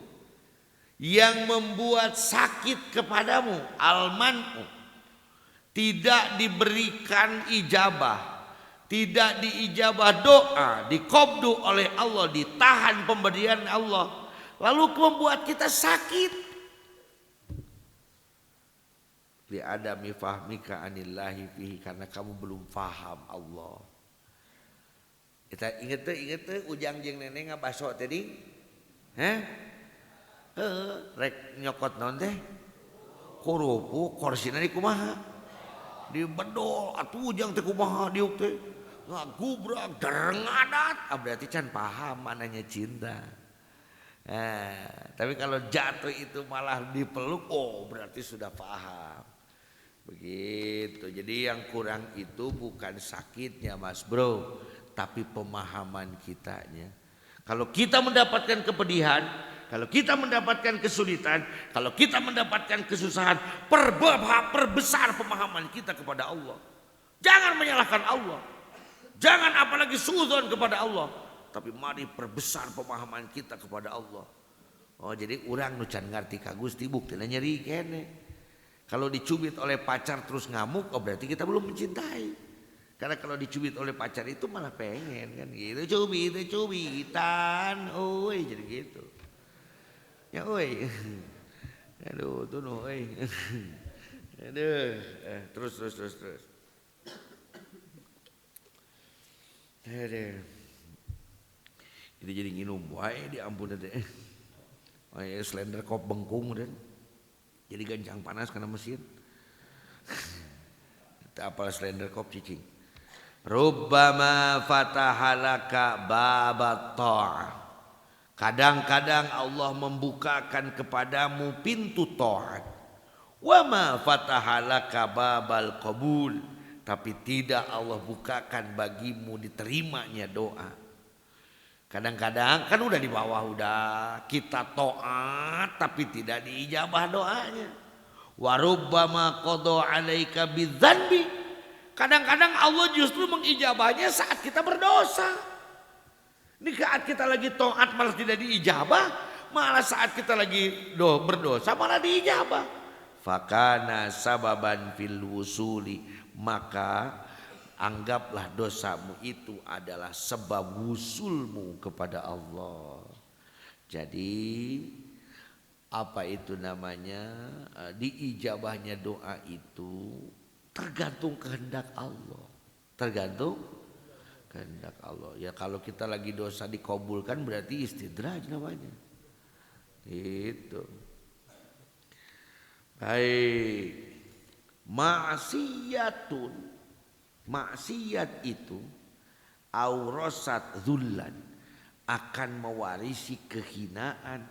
yang membuat sakit kepadamu al-man'u, tidak diberikan ijabah, tidak diijabah doa, dikobdu oleh Allah, ditahan pemberian Allah, lalu membuat kita sakit. Li'adami fahmika 'anillahi fihi, karena kamu belum faham Allah. Kita inget tuh ujang jeung nenek ngabaso tadi, rek nyokot non teh kurupu korsina di kumaha di bedol atuh ujang teh kumaha diuk teh ngagubrak derengadat, berarti can paham mananya cinta. Tapi kalau jatuh itu malah dipeluk, berarti sudah paham. Begitu. Jadi yang kurang itu bukan sakitnya Mas Bro, tapi pemahaman kitanya. Kalau kita mendapatkan kepedihan, kalau kita mendapatkan kesulitan, kalau kita mendapatkan kesusahan, perbesar pemahaman kita kepada Allah. Jangan menyalahkan Allah. Jangan apalagi suudzon kepada Allah. Tapi mari perbesar pemahaman kita kepada Allah. Jadi urang nu can ngarti ka Gusti buktina nyeri kene. Kalau dicubit oleh pacar terus ngamuk, berarti kita belum mencintai. Karena kalau dicubit oleh pacar itu malah pengen kan gitu. Cubitan, jadi gitu. Ya oi. Aduh tuh no oi. Aduh, terus. Aduh. Itu jadi nginum wae diampun teh. Slender kop bengkung dan jadi gancang panas karena mesin. Kita apal slender kop cicing. Rubbama fatahalaka babat ta'ah. Kadang-kadang Allah membukakan kepadamu pintu taat. Wa ma fatahalaka babal qabul, tapi tidak Allah bukakan bagimu diterimanya doa. Kadang-kadang kan udah di bawah udah kita taat tapi tidak diijabah doanya. Wa rubbama qada 'alaika bidzanbi. Kadang-kadang Allah justru mengijabahnya saat kita berdosa. Ini saat kita lagi taat malah tidak diijabah, malah saat kita lagi berdosa malah diijabah. Fakana sababan fil wusuli, maka anggaplah dosamu itu adalah sebab wusulmu kepada Allah. Jadi apa itu namanya, diijabahnya doa itu tergantung kehendak Allah. Tergantung kehendak Allah. Ya kalau kita lagi dosa dikabulkan berarti istidraj namanya. Itu. Baik. Maksiyatun. Maksiat itu aurasat dzullan, akan mewarisi kehinaan,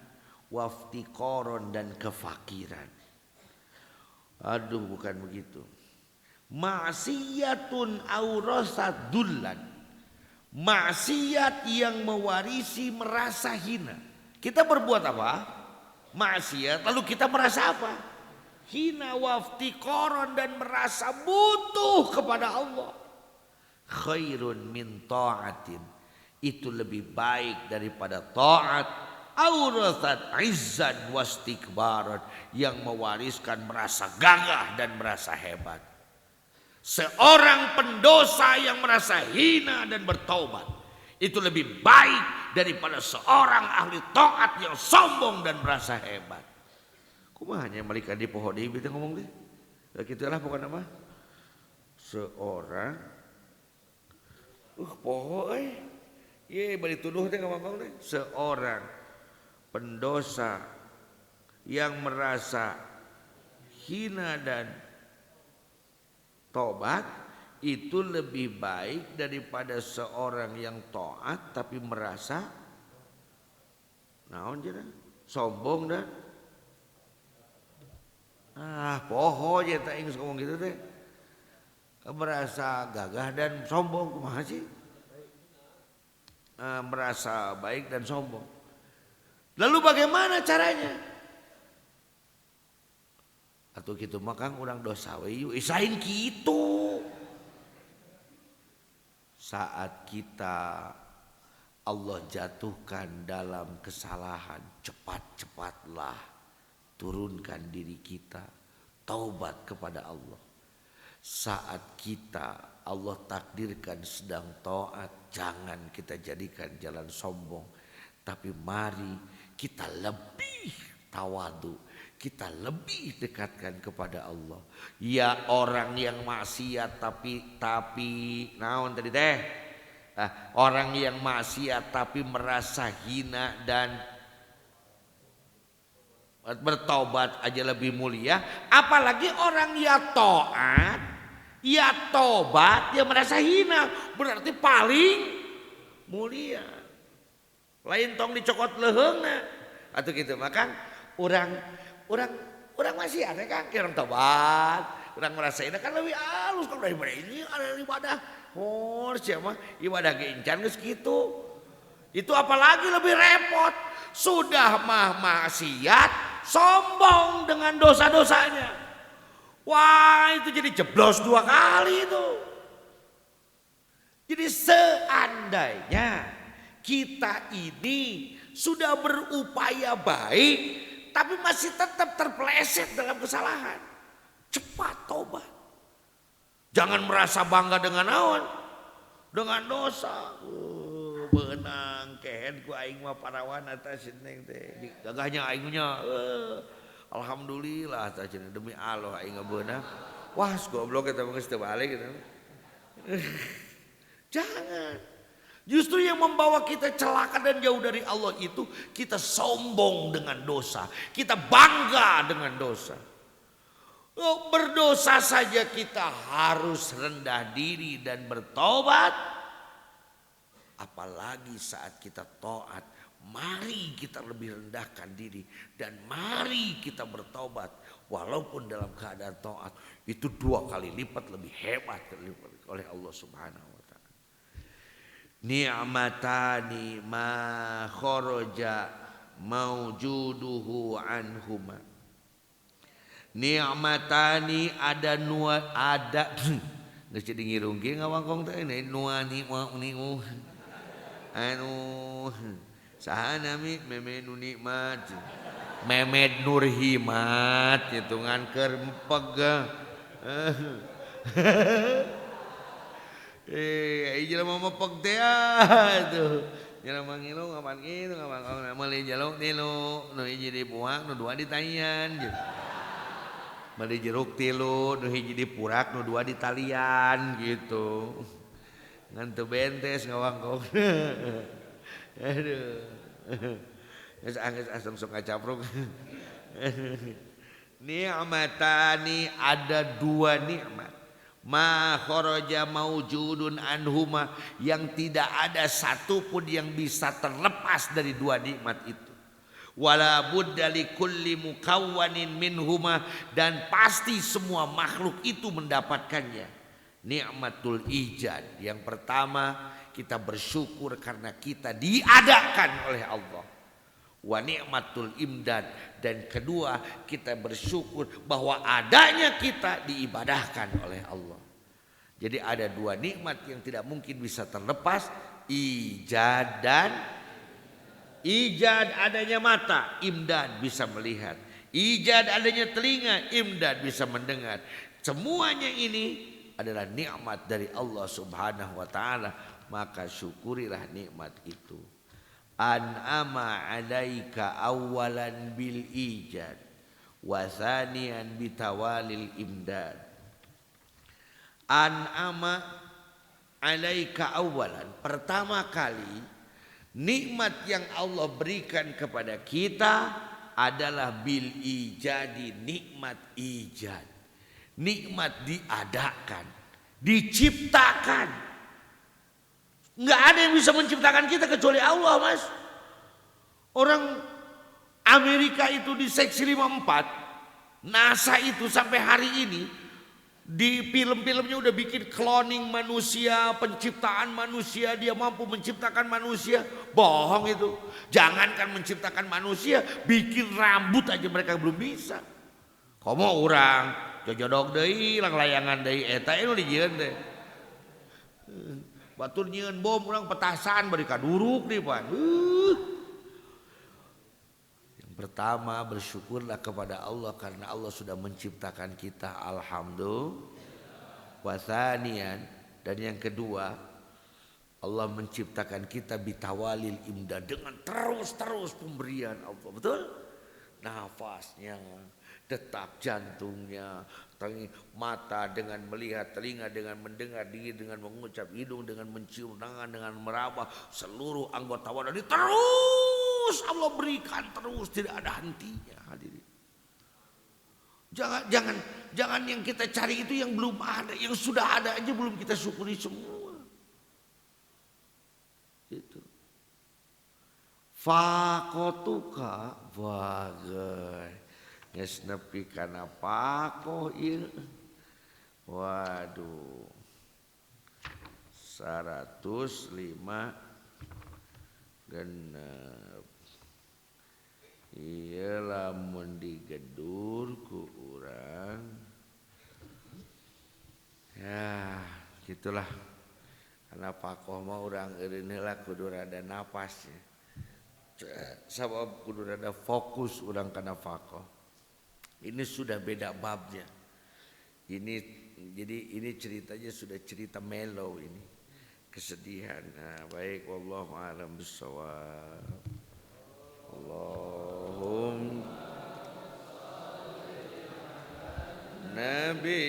waftiqaron dan kefakiran. Aduh bukan begitu. Maksiyatun aurasat dzullan. Maksiat yang mewarisi merasa hina. Kita berbuat apa? Maksiat, lalu kita merasa apa? Hina, waftiqaron, dan merasa butuh kepada Allah. Khairun min ta'atin, itu lebih baik daripada taat aurathat izzan wastikbaran yang mewariskan merasa gagah dan merasa hebat. Seorang pendosa yang merasa hina dan bertaubat itu lebih baik daripada seorang ahli taat yang sombong dan merasa hebat. Kumahanya malaikat di pohon ini kita ngomong deh. Gitulah pokoknya mah. Seorang pohon ye bari tuduh teh ngomong teh. Seorang pendosa yang merasa hina dan tobat itu lebih baik daripada seorang yang taat tapi merasa naon cenah sombong dan poho aja tak ingin ngomong gitu teh merasa gagah dan sombong kumaha sih merasa baik dan sombong. Lalu bagaimana caranya? Atau gitu makang urang dosa we yuk isain kitu. Saat kita Allah jatuhkan dalam kesalahan, cepat-cepatlah turunkan diri kita, taubat kepada Allah. Saat kita Allah takdirkan sedang taat, jangan kita jadikan jalan sombong, tapi mari kita lebih tawadu, kita lebih dekatkan kepada Allah. Ya orang yang maksiat tapi naon tadi teh? Orang yang maksiat tapi merasa hina dan bertobat aja lebih mulia, apalagi orang ya taat, ya tobat, dia merasa hina, berarti paling mulia. Lain tong dicokot leheungna atau gitu makan orang masih ada kan orang tobat, orang merasa ini kan lebih halus kalau daripada ini ada ibadah. Oh, siapa ibadah gencan geus kitu. Itu apalagi lebih repot. Sudah mah maksiat, sombong dengan dosa-dosanya. Wah, itu jadi jeblos 2 kali itu. Jadi seandainya kita ini sudah berupaya baik tapi masih tetap terpeleset dalam kesalahan, cepat tobat. Jangan merasa bangga dengan naon, dengan dosa. Benang kehen ku aing mah parawan atas neng teh. Gagahnya aing nya alhamdulillah tah cenah demi Allah aing beunang. Wah, goblok eta geus teu balik gitu. Jangan. Justru yang membawa kita celaka dan jauh dari Allah itu kita sombong dengan dosa, kita bangga dengan dosa. Berdosa saja kita harus rendah diri dan bertobat. Apalagi saat kita taat, mari kita lebih rendahkan diri dan mari kita bertobat. Walaupun dalam keadaan taat itu 2 kali lipat lebih hebat oleh Allah Subhanahu wa taala. Ni'matani ma kharaja maujuduhu anhuma. Ni'matani ada geus jadi ngirung ge ngawangkong teh nuani ni'u anu saha nami memenu nikmat memed nur himat hitungan keur empeg jelema mepeg teh tuh jelema ngilu ngapan kitu ngapan meuli jaluk tilu nu hiji dibuang nu 2 ditanyan meuli jeruk 3 nu hiji dipurak nu 2 ditalian gitu ngan teu bentes ngawangkong aduh geus asam sok kacapruk ni'matani ada 2 nikmat ma kharaja maujudun anhuma yang tidak ada satupun yang bisa terlepas dari 2 nikmat itu. Wala budda likulli mukawwanin minhuma dan pasti semua makhluk itu mendapatkannya. Nikmatul ijad yang pertama kita bersyukur karena kita diadakan oleh Allah. Wa nikmatul imdad dan kedua kita bersyukur bahwa adanya kita diibadahkan oleh Allah. Jadi ada 2 nikmat yang tidak mungkin bisa terlepas Ijad dan ijad adanya mata, imdad bisa melihat. Ijad adanya telinga, imdad bisa mendengar. Semuanya ini adalah nikmat dari Allah Subhanahu wa taala, maka syukurilah nikmat itu. An'ama 'alaika awwalan bil ijad wa thaniyan bitawalil imdad. An'ama 'alaika awalan, pertama kali nikmat yang Allah berikan kepada kita adalah bil ijadi, nikmat ijad. Nikmat diadakan, diciptakan. Enggak ada yang bisa menciptakan kita kecuali Allah, Mas. Orang Amerika itu di seksi 54, NASA itu sampai hari ini di film-filmnya udah bikin cloning manusia, penciptaan manusia, dia mampu menciptakan manusia. Bohong itu. Jangankan menciptakan manusia, bikin rambut aja mereka belum bisa. Komo orang jojodog deui, lang layangan deui eta anu dijieun teh. Batur nyieun bom urang petasan bari kaduruk deui pan. Yang pertama bersyukurlah kepada Allah karena Allah sudah menciptakan kita, alhamdulillah. Wasanian, dan yang kedua Allah menciptakan kita bitawalil imdad, dengan terus pemberian Allah, betul? Nafasnya, detak jantungnya, mata dengan melihat, telinga dengan mendengar, gigi dengan mengucap, hidung dengan mencium, tangan dengan meraba, seluruh anggota badan ini terus Allah berikan, terus tidak ada hentinya. Hadirin, jangan yang kita cari itu yang belum ada, yang sudah ada aja belum kita syukuri semua. Itu fakotuka bagai geus nepi kana pakoh ieu. Waduh, 105 genep. Ieu lamun digedur ku urang, ya gitulah. Karena pakoh mah urang eureun heula kudu rada napas ya. Sabab kudu rada fokus urang kana pakoh. Ini sudah beda babnya. Ini ceritanya sudah cerita mellow ini. Kesedihan. Nah, baik, wallahu a'lam bishawab. Allahumma Nabi